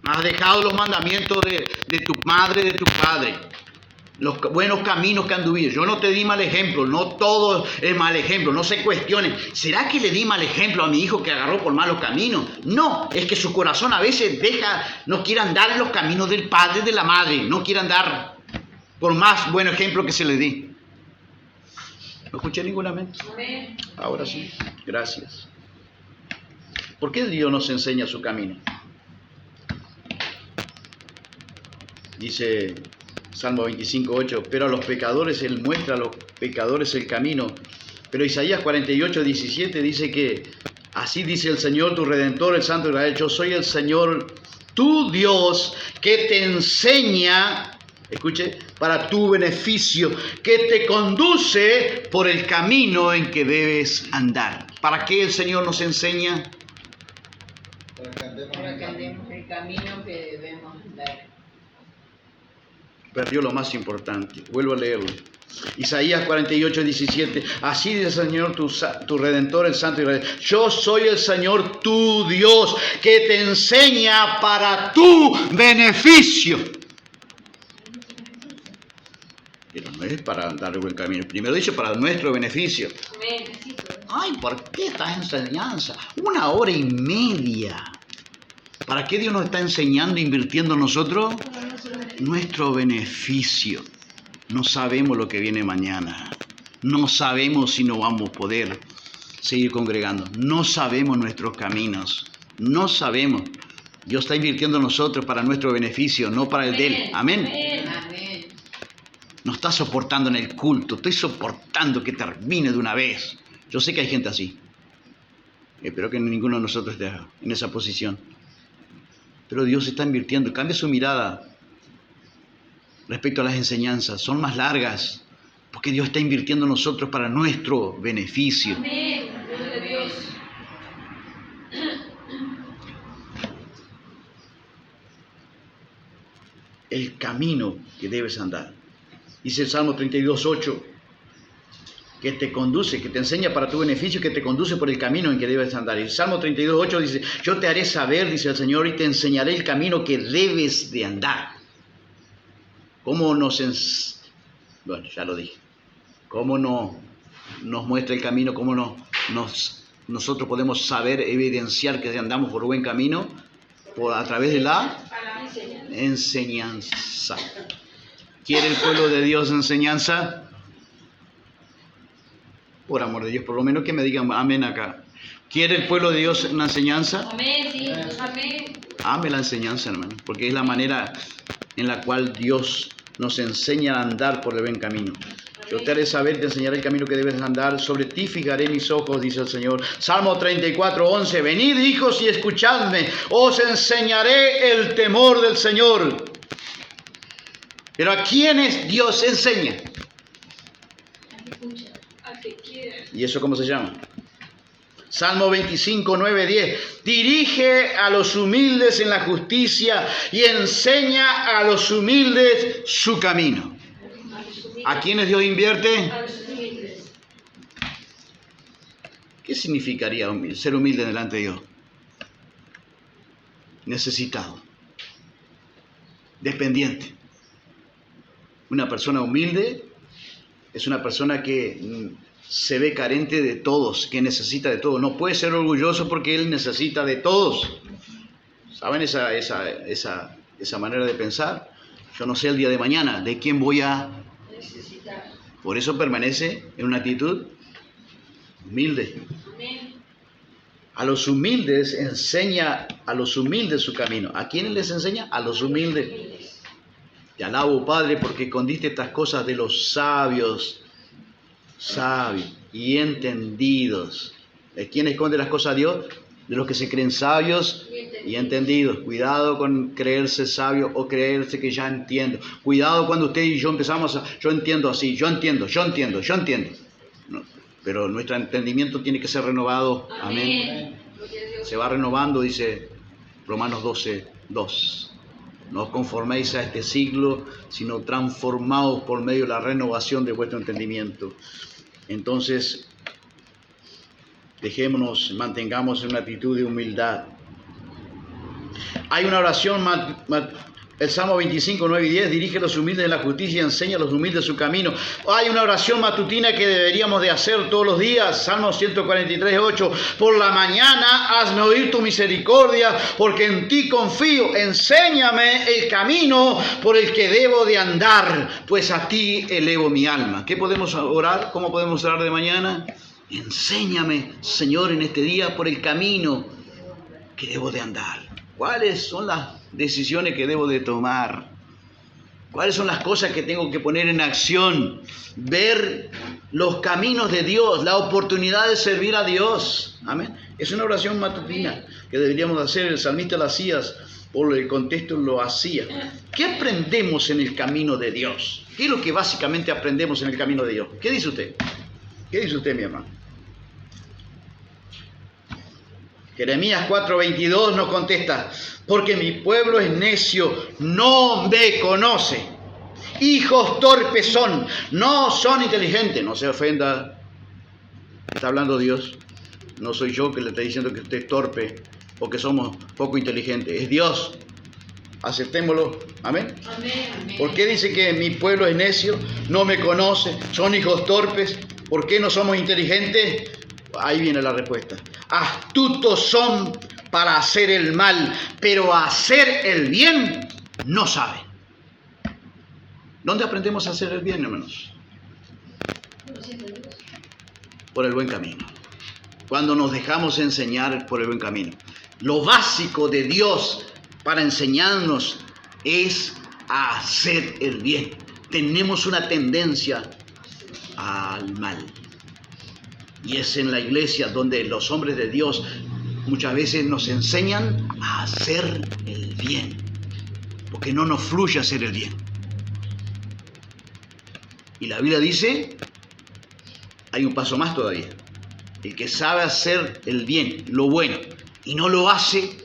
Has dejado los mandamientos de tu madre, de tu padre. Los buenos caminos que anduviste. Yo no te di mal ejemplo. No todo es mal ejemplo. No se cuestionen. ¿Será que le di mal ejemplo a mi hijo que agarró por malos caminos? No. Es que su corazón a veces no quiere andar en los caminos del padre, de la madre. No quiere andar por más buen ejemplo que se le dé. No escuché ninguna mente. Ahora sí. Gracias. ¿Por qué Dios nos enseña su camino? Dice Salmo 25:8, pero a los pecadores Él muestra a los pecadores el camino. Pero Isaías 48:17 dice que así dice el Señor, tu Redentor, el Santo de Israel, yo soy el Señor, tu Dios, que te enseña, escuche, para tu beneficio, que te conduce por el camino en que debes andar. ¿Para qué el Señor nos enseña? Para que andemos el camino que debemos andar. Perdió lo más importante. Vuelvo a leerlo. Isaías 48:17. Así dice el Señor, tu Redentor, el Santo Israel. Yo soy el Señor, tu Dios, que te enseña para tu beneficio. Pero no es para andar el buen camino. Primero dice para nuestro beneficio. Ay, ¿por qué esta enseñanza? 1 hora y media. ¿Para qué Dios nos está enseñando, invirtiendo en nosotros? Nuestro beneficio. No sabemos lo que viene mañana. No sabemos si no vamos a poder seguir congregando. No sabemos nuestros caminos. No sabemos. Dios está invirtiendo en nosotros para nuestro beneficio, no para el de Él. Amén. Amén. No está soportando en el culto. Estoy soportando que termine de una vez. Yo sé que hay gente así. Espero que ninguno de nosotros esté en esa posición. Pero Dios está invirtiendo. Cambia su mirada respecto a las enseñanzas. Son más largas. Porque Dios está invirtiendo en nosotros para nuestro beneficio. Amén. Gloria a Dios. El camino que debes andar. Dice el Salmo 32:8. Que te conduce, que te enseña para tu beneficio, que te conduce por el camino en que debes andar. Y el Salmo 32:8 dice, yo te haré saber, dice el Señor, y te enseñaré el camino que debes de andar. ¿Cómo bueno, ya lo dije. ¿Cómo nos muestra el camino? ¿Cómo nosotros podemos saber, evidenciar que andamos por buen camino? A través de la enseñanza. ¿Quiere el pueblo de Dios enseñanza? Por amor de Dios, por lo menos que me digan amén acá. ¿Quiere el pueblo de Dios una enseñanza? Amén, sí. Amén. Ame la enseñanza, hermano, porque es la manera en la cual Dios nos enseña a andar por el buen camino. Yo te haré saber, te enseñaré el camino que debes andar. Sobre ti fijaré mis ojos, dice el Señor. Salmo 34:11. Venid, hijos, y escuchadme. Os enseñaré el temor del Señor. Pero ¿a quiénes Dios enseña? ¿Y eso cómo se llama? Salmo 25:9-10. Dirige a los humildes en la justicia y enseña a los humildes su camino. ¿A quiénes Dios invierte? ¿Qué significaría ser humilde delante de Dios? Necesitado. Dependiente. Una persona humilde es una persona que se ve carente de todos, que necesita de todos. No puede ser orgulloso porque él necesita de todos. ¿Saben esa manera de pensar? Yo no sé el día de mañana de quién voy a necesitar. Por eso permanece en una actitud Humilde. Amén. A los humildes enseña a los humildes su camino. ¿A quiénes les enseña? A los humildes. Te alabo, Padre, porque escondiste estas cosas de los sabios y entendidos. ¿De quién esconde las cosas a Dios? De los que se creen sabios y entendidos. Cuidado con creerse sabio o creerse que ya entiendo. Cuidado cuando usted y yo empezamos a, yo entiendo así, yo entiendo. No, pero nuestro entendimiento tiene que ser renovado. Amén. Se va renovando, dice Romanos 12:2. No os conforméis a este siglo, sino transformaos por medio de la renovación de vuestro entendimiento. Entonces, mantengamos en una actitud de humildad. Hay una oración, el Salmo 25, 9 y 10, dirige a los humildes en la justicia y enseña a los humildes su camino. Hay una oración matutina que deberíamos de hacer todos los días, Salmo 143, 8, por la mañana hazme oír tu misericordia, porque en ti confío, enséñame el camino por el que debo de andar, pues a ti elevo mi alma. ¿Qué podemos orar? ¿Cómo podemos orar de mañana? Enséñame, Señor, en este día por el camino que debo de andar. ¿Cuáles son las decisiones que debo de tomar? ¿Cuáles son las cosas que tengo que poner en acción? Ver los caminos de Dios, la oportunidad de servir a Dios. Amén. Es una oración matutina que deberíamos hacer. El salmista la hacía, por el contexto lo hacía. ¿Qué aprendemos en el camino de Dios? ¿Qué es lo que básicamente aprendemos en el camino de Dios? ¿Qué dice usted? ¿Qué dice usted, mi hermano? Jeremías 4:22 nos contesta, porque mi pueblo es necio, no me conoce. Hijos torpes son, no son inteligentes. No se ofenda, está hablando Dios. No soy yo que le está diciendo que usted es torpe o que somos poco inteligentes. Es Dios. Aceptémoslo. Amén. Amén. ¿Por qué dice que mi pueblo es necio, no me conoce, son hijos torpes? ¿Por qué no somos inteligentes? Ahí viene la respuesta. Astutos son para hacer el mal, pero hacer el bien no saben. ¿Dónde aprendemos a hacer el bien, hermanos? Por el buen camino. Cuando nos dejamos enseñar por el buen camino. Lo básico de Dios para enseñarnos es a hacer el bien. Tenemos una tendencia al mal. Y es en la iglesia donde los hombres de Dios muchas veces nos enseñan a hacer el bien, porque no nos fluye hacer el bien. Y la Biblia dice, hay un paso más todavía. El que sabe hacer el bien, lo bueno, y no lo hace,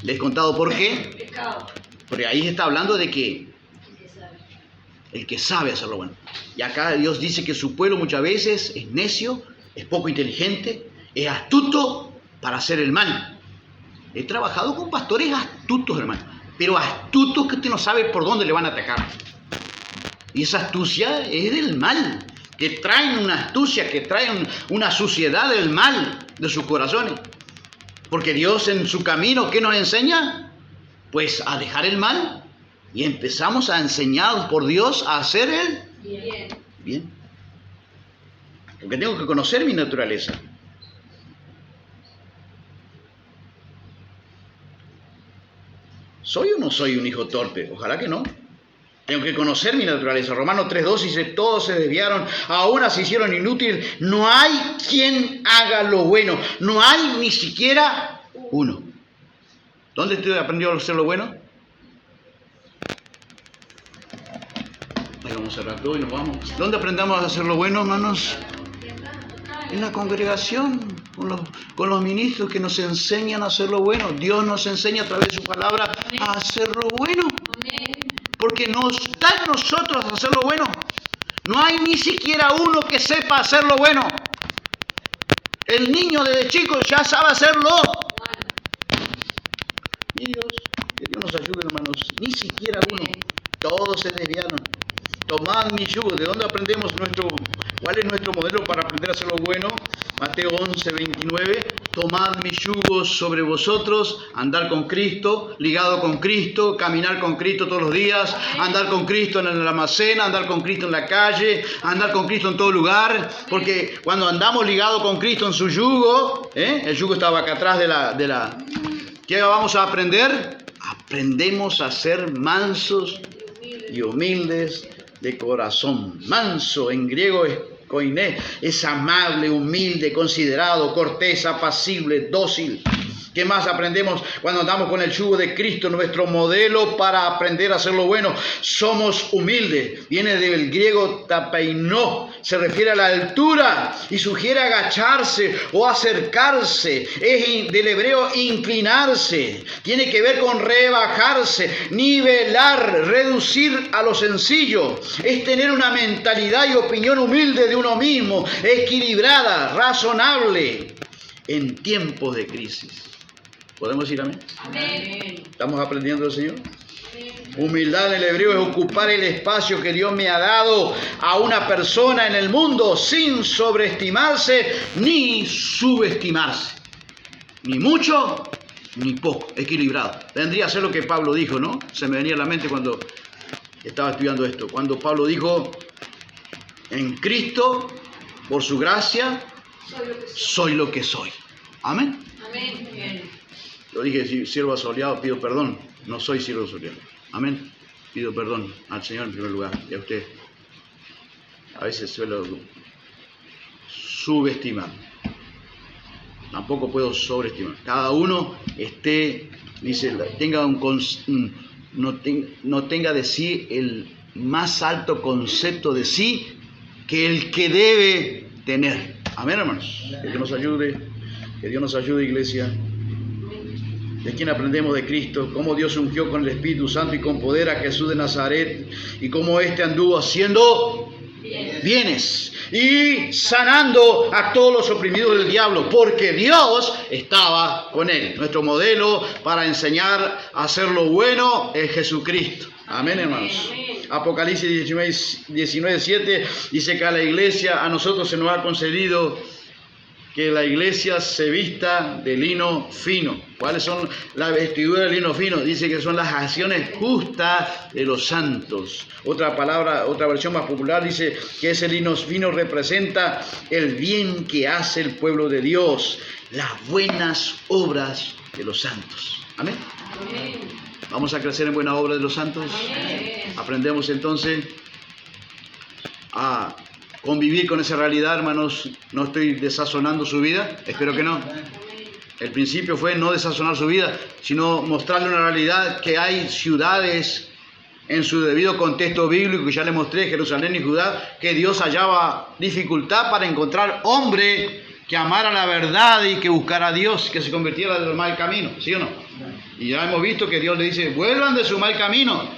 les he contado por qué. Pecado. Porque ahí está hablando de que el que sabe hacer lo bueno. Y acá Dios dice que su pueblo muchas veces es necio, es poco inteligente, es astuto para hacer el mal. He trabajado con pastores astutos, hermano, pero astutos que usted no sabe por dónde le van a atacar. Y esa astucia es del mal, que traen una astucia, que traen una suciedad del mal de sus corazones. Porque Dios en su camino, ¿qué nos enseña? Pues a dejar el mal. Y empezamos a enseñar por Dios a hacer el bien. Porque tengo que conocer mi naturaleza. ¿Soy o no soy un hijo torpe? Ojalá que no. Tengo que conocer mi naturaleza. Romanos 3:2 dice, todos se desviaron, ahora se hicieron inútiles. No hay quien haga lo bueno. No hay ni siquiera uno. ¿Dónde usted aprendió a hacer lo bueno? Ahí vamos a cerrar todo y nos vamos. ¿Dónde aprendamos a hacer lo bueno, hermanos? En la congregación, con los ministros que nos enseñan a hacer lo bueno. Dios nos enseña a través de su palabra a hacer lo bueno. Porque nos da a nosotros hacer lo bueno. No hay ni siquiera uno que sepa hacer lo bueno. El niño desde chico ya sabe hacerlo. Y Dios, que Dios nos ayude, hermanos. Ni siquiera uno. Todos se desviaron. Tomad mi yugo. ¿De dónde aprendemos ¿Cuál es nuestro modelo para aprender a hacer lo bueno? Mateo 11, 29. Tomad mi yugo sobre vosotros, andar con Cristo, ligado con Cristo, caminar con Cristo todos los días, andar con Cristo en el almacén, andar con Cristo en la calle, andar con Cristo en todo lugar, porque cuando andamos ligados con Cristo en su yugo, el yugo estaba acá atrás de la... ¿Qué vamos a aprender? Aprendemos a ser mansos y humildes de corazón. Manso en griego es koiné, es amable, humilde, considerado, cortés, apacible, dócil. ¿Qué más aprendemos cuando andamos con el yugo de Cristo? Nuestro modelo para aprender a hacer lo bueno. Somos humildes. Viene del griego tapeinó. Se refiere a la altura y sugiere agacharse o acercarse. Es del hebreo inclinarse. Tiene que ver con rebajarse, nivelar, reducir a lo sencillo. Es tener una mentalidad y opinión humilde de uno mismo, equilibrada, razonable en tiempos de crisis. ¿Podemos decir amén? Amén. ¿Estamos aprendiendo del Señor? Humildad en el hebreo es ocupar el espacio que Dios me ha dado a una persona en el mundo sin sobreestimarse ni subestimarse. Ni mucho ni poco, equilibrado. Vendría a ser lo que Pablo dijo, ¿no? Se me venía a la mente cuando estaba estudiando esto. Cuando Pablo dijo, en Cristo, por su gracia, soy lo que soy. Amén. Amén. Yo dije, siervo asoleado, pido perdón. No soy siervo asoleado. Amén. Pido perdón al Señor en primer lugar y a usted. A veces suelo subestimar. Tampoco puedo sobreestimar. Cada uno tenga no tenga de sí el más alto concepto de sí que el que debe tener. Amén, hermanos. Que Dios nos ayude. Que Dios nos ayude, iglesia. ¿De quién aprendemos? De Cristo, cómo Dios ungió con el Espíritu Santo y con poder a Jesús de Nazaret, y cómo éste anduvo haciendo bienes y sanando a todos los oprimidos del diablo, porque Dios estaba con él. Nuestro modelo para enseñar a hacer lo bueno es Jesucristo. Amén, hermanos. Apocalipsis 19:7 dice que a la iglesia, a nosotros se nos ha concedido que la iglesia se vista de lino fino. ¿Cuáles son las vestiduras de lino fino? Dice que son las acciones justas de los santos. Otra versión más popular dice que ese lino fino representa el bien que hace el pueblo de Dios, las buenas obras de los santos. Amén. Amén. Vamos a crecer en buena obra de los santos. Amén. Aprendemos entonces a convivir con esa realidad, hermanos. No estoy desazonando su vida, espero que no. El principio fue no desazonar su vida, sino mostrarle una realidad que hay ciudades en su debido contexto bíblico, que ya le mostré, Jerusalén y Judá, que Dios hallaba dificultad para encontrar hombre que amara la verdad y que buscara a Dios, que se convirtiera del mal camino, ¿sí o no? Y ya hemos visto que Dios le dice, vuelvan de su mal camino,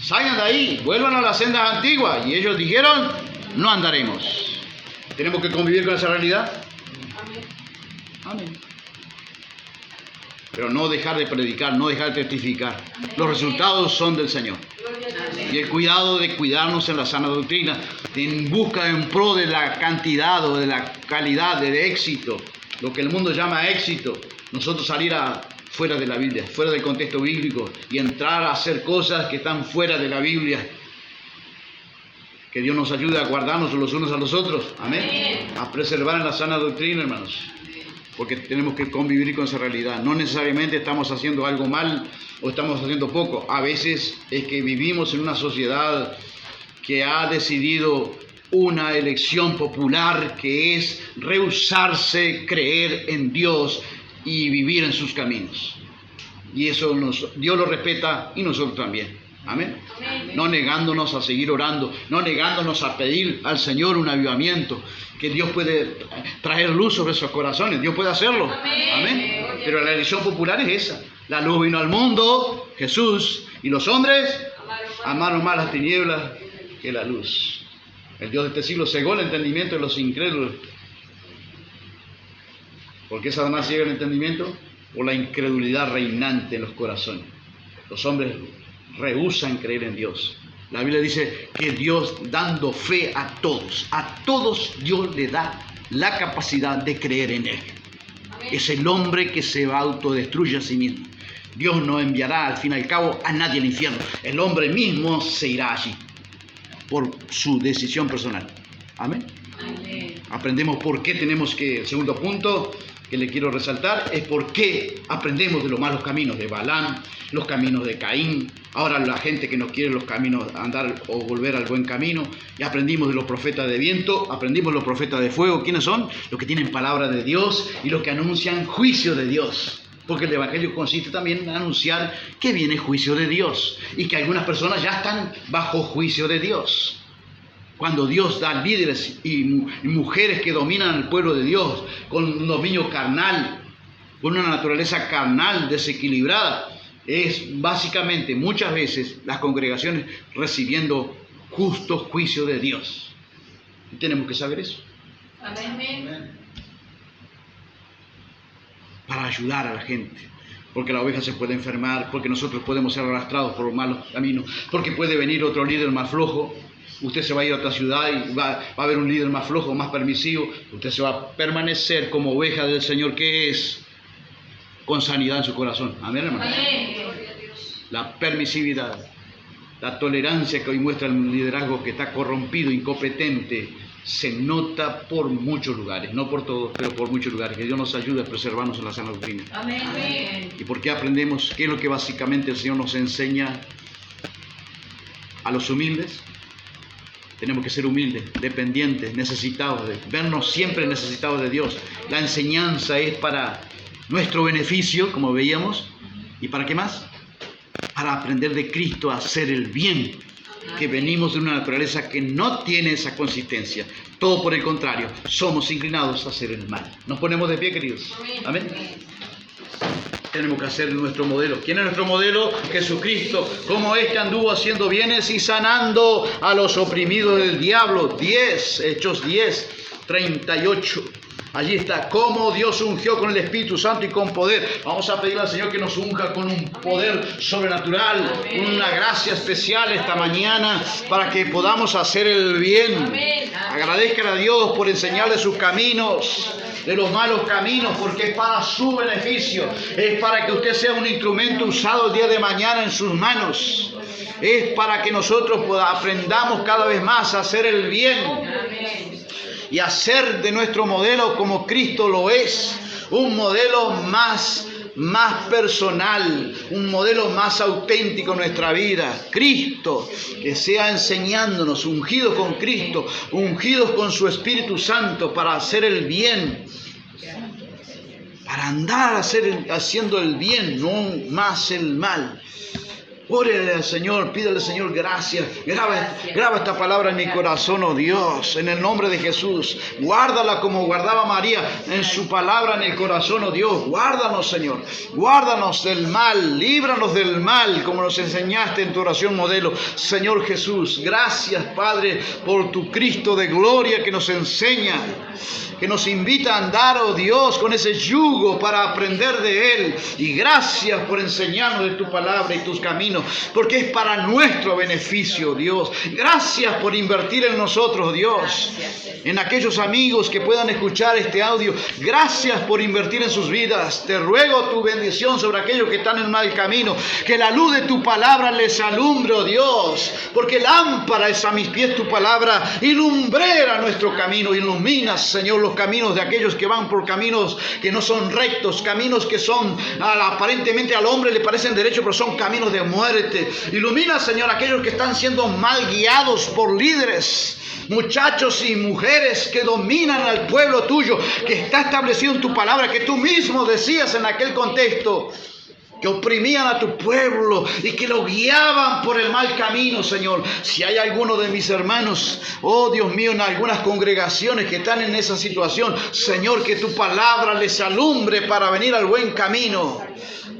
salgan de ahí, vuelvan a las sendas antiguas. Y ellos dijeron, no andaremos. Tenemos que convivir con esa realidad. Amén. Pero no dejar de predicar, no dejar de testificar. Los resultados son del Señor. Y el cuidado de cuidarnos en la sana doctrina, en busca, en pro de la cantidad o de la calidad, del éxito, lo que el mundo llama éxito. Nosotros salir fuera de la Biblia, fuera del contexto bíblico y entrar a hacer cosas que están fuera de la Biblia. Que Dios nos ayude a guardarnos los unos a los otros. Amén. A preservar en la sana doctrina, hermanos. Porque tenemos que convivir con esa realidad. No necesariamente estamos haciendo algo mal o estamos haciendo poco. A veces es que vivimos en una sociedad que ha decidido una elección popular que es rehusarse, creer en Dios y vivir en sus caminos. Y eso Dios lo respeta y nosotros también. Amén. No negándonos a seguir orando, no negándonos a pedir al Señor un avivamiento, que Dios puede traer luz sobre esos corazones, Dios puede hacerlo. Amén. Pero la elección popular es esa. La luz vino al mundo, Jesús, y los hombres amaron más las tinieblas que la luz. El Dios de este siglo cegó el entendimiento de los incrédulos. ¿Por qué Satanás ciega el entendimiento? Por la incredulidad reinante en los corazones. Los hombres rehúsan creer en Dios. La Biblia dice que Dios dando fe a todos Dios le da la capacidad de creer en Él. Es el hombre que se autodestruye a sí mismo. Dios no enviará al fin y al cabo a nadie al infierno. El hombre mismo se irá allí por su decisión personal. Amén. Amén. Aprendemos por qué tenemos que, el segundo punto que le quiero resaltar, es por qué aprendemos de los malos caminos de Balaam, los caminos de Caín. Ahora la gente que no quiere los caminos, andar o volver al buen camino. Y aprendimos de los profetas de viento, aprendimos de los profetas de fuego. ¿Quiénes son? Los que tienen palabra de Dios y los que anuncian juicio de Dios. Porque el Evangelio consiste también en anunciar que viene juicio de Dios y que algunas personas ya están bajo juicio de Dios. Cuando Dios da líderes y mujeres que dominan al pueblo de Dios con un dominio carnal, con una naturaleza carnal desequilibrada, es básicamente muchas veces las congregaciones recibiendo justo juicio de Dios. Y tenemos que saber eso. Amén. Para ayudar a la gente, porque la oveja se puede enfermar, porque nosotros podemos ser arrastrados por los malos caminos, porque puede venir otro líder más flojo. Usted se va a ir a otra ciudad y va a haber un líder más flojo, más permisivo. Usted se va a permanecer como oveja del Señor que es, con sanidad en su corazón. Amén, hermano. Amén. La permisividad, la tolerancia que hoy muestra el liderazgo que está corrompido, incompetente, se nota por muchos lugares, no por todos, pero por muchos lugares. Que Dios nos ayude a preservarnos en la sana doctrina. Amén. ¿Y por qué aprendemos? ¿Qué es lo que básicamente el Señor nos enseña a los humildes? Tenemos que ser humildes, dependientes, necesitados, vernos siempre necesitados de Dios. La enseñanza es para nuestro beneficio, como veíamos. ¿Y para qué más? Para aprender de Cristo a hacer el bien. Que venimos de una naturaleza que no tiene esa consistencia. Todo por el contrario, somos inclinados a hacer el mal. Nos ponemos de pie, queridos. Amén. Tenemos que hacer nuestro modelo. ¿Quién es nuestro modelo? Jesucristo. Como este anduvo haciendo bienes y sanando a los oprimidos del diablo. Hechos 10, 38. Allí está, cómo Dios ungió con el Espíritu Santo y con poder. Vamos a pedirle al Señor que nos unja con un poder sobrenatural, una gracia especial esta mañana para que podamos hacer el bien. Agradezcan a Dios por enseñarle sus caminos, de los malos caminos, porque es para su beneficio. Es para que usted sea un instrumento usado el día de mañana en sus manos. Es para que nosotros aprendamos cada vez más a hacer el bien. Y hacer de nuestro modelo como Cristo lo es, un modelo más personal, un modelo más auténtico en nuestra vida. Cristo, que sea enseñándonos, ungidos con Cristo, ungidos con su Espíritu Santo para hacer el bien, para andar haciendo el bien, no más el mal. Órale al Señor, pídale al Señor gracias. Graba esta palabra en mi corazón, oh Dios, en el nombre de Jesús. Guárdala como guardaba María en su palabra en el corazón, oh Dios. Guárdanos, Señor. Guárdanos del mal, líbranos del mal, como nos enseñaste en tu oración modelo. Señor Jesús, gracias, Padre, por tu Cristo de gloria que nos enseña, que nos invita a andar, oh Dios, con ese yugo para aprender de Él. Y gracias por enseñarnos de tu palabra y tus caminos, porque es para nuestro beneficio, Dios. Gracias por invertir en nosotros, Dios, en aquellos amigos que puedan escuchar este audio. Gracias por invertir en sus vidas. Te ruego tu bendición sobre aquellos que están en mal camino, que la luz de tu palabra les alumbre, oh Dios, porque lámpara es a mis pies tu palabra y lumbrera nuestro camino. Ilumina, Señor, los caminos de aquellos que van por caminos que no son rectos, caminos que son aparentemente al hombre le parecen derechos, pero son caminos de muerte. Ilumina, Señor, aquellos que están siendo mal guiados por líderes, muchachos y mujeres que dominan al pueblo tuyo, que está establecido en tu palabra, que tú mismo decías en aquel contexto, que oprimían a tu pueblo y que lo guiaban por el mal camino, Señor. Si hay alguno de mis hermanos, oh Dios mío, en algunas congregaciones que están en esa situación, Señor, que tu palabra les alumbre para venir al buen camino.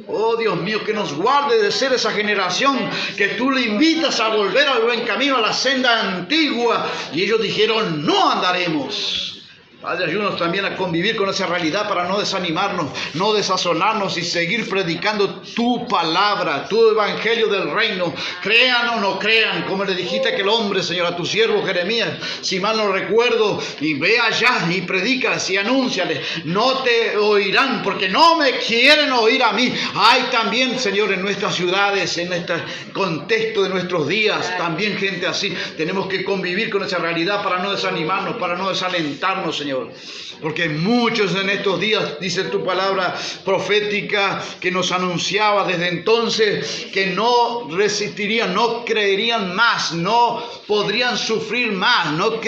Oh Dios mío, que nos guarde de ser esa generación que tú le invitas a volver al buen camino, a la senda antigua. Y ellos dijeron, no andaremos. Padre, ayúdanos también a convivir con esa realidad para no desanimarnos, no desazonarnos y seguir predicando tu palabra, tu evangelio del reino. Crean o no crean, como le dijiste a aquel hombre, Señor, a tu siervo Jeremías, si mal no recuerdo, y ve allá y predícales y anúnciales. No te oirán porque no me quieren oír a mí. Hay también, Señor, en nuestras ciudades, en este contexto de nuestros días, también gente así. Tenemos que convivir con esa realidad para no desanimarnos, para no desalentarnos, Señor. Porque muchos en estos días, dice tu palabra profética que nos anunciaba desde entonces, que no resistirían, no creerían más, no podrían sufrir más, no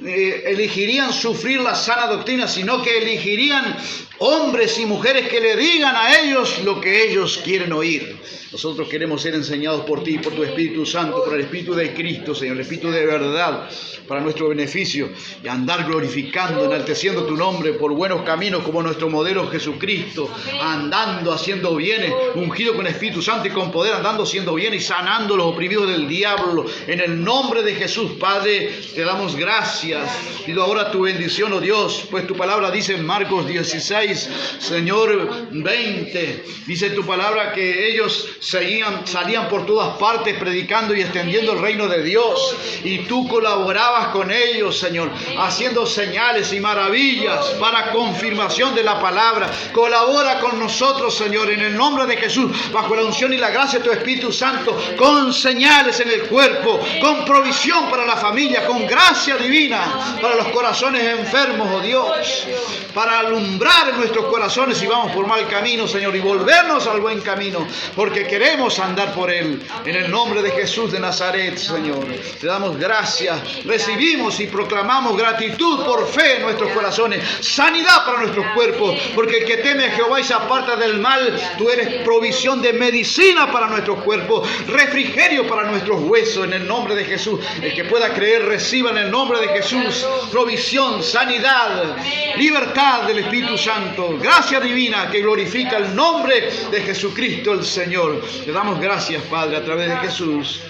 elegirían sufrir la sana doctrina, sino que elegirían hombres y mujeres que le digan a ellos lo que ellos quieren oír. Nosotros queremos ser enseñados por ti, por tu Espíritu Santo, por el Espíritu de Cristo, Señor, el Espíritu de verdad, para nuestro beneficio, y andar glorificando, enalteciendo tu nombre por buenos caminos como nuestro modelo Jesucristo, andando, haciendo bienes, ungido con Espíritu Santo y con poder, andando, haciendo bien y sanando los oprimidos del diablo. En el nombre de Jesús, Padre, te damos gracias. Pido ahora tu bendición, oh Dios, pues tu palabra dice en Marcos 16, Señor, 20, dice tu palabra que ellos salían por todas partes predicando y extendiendo el reino de Dios, y tú colaborabas con ellos, Señor, haciendo señales y maravillas para confirmación de la palabra. Colabora con nosotros, Señor, en el nombre de Jesús, bajo la unción y la gracia de tu Espíritu Santo, con señales en el cuerpo, con provisión para la familia, con gracia divina para los corazones enfermos, oh Dios, para alumbrar en nuestros corazones si vamos por mal camino, Señor, y volvernos al buen camino, porque queremos andar por él. En el nombre de Jesús de Nazaret, Señor, te damos gracias, recibimos y proclamamos gratitud por fe en nuestros corazones, sanidad para nuestros cuerpos, porque el que teme a Jehová y se aparta del mal, tú eres provisión de medicina para nuestros cuerpos, refrigerio para nuestros huesos, en el nombre de Jesús. El que pueda creer, reciba en el nombre de Jesús provisión, sanidad, libertad del Espíritu Santo, gracia divina que glorifica el nombre de Jesucristo el Señor. Te damos gracias, Padre, a través de Jesús,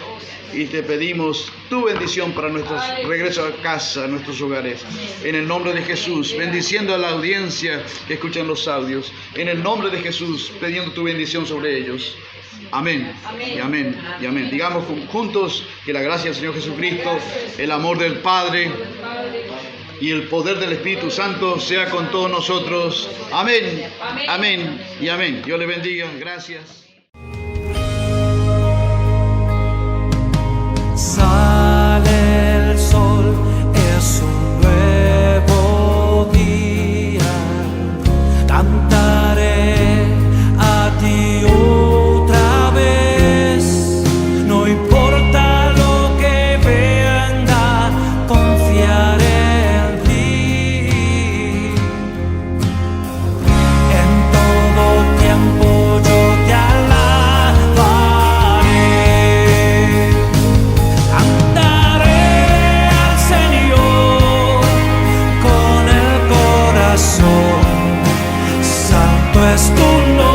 y te pedimos tu bendición para nuestro regreso a casa, a nuestros hogares. En el nombre de Jesús, bendiciendo a la audiencia que escuchan los audios. En el nombre de Jesús, pidiendo tu bendición sobre ellos. Amén. Y amén. Y amén. Digamos juntos que la gracia del Señor Jesucristo, el amor del Padre y el poder del Espíritu Santo sea con todos nosotros. Amén. Amén. Y amén. Dios le bendiga. Gracias. Sale el sol, es un nuevo día. Cantaré a ti otra vez. No importa lo que venga, confiaré en ti. En todo tiempo yo te alabaré. Cantaré al Señor con el corazón. Santo es tu nombre.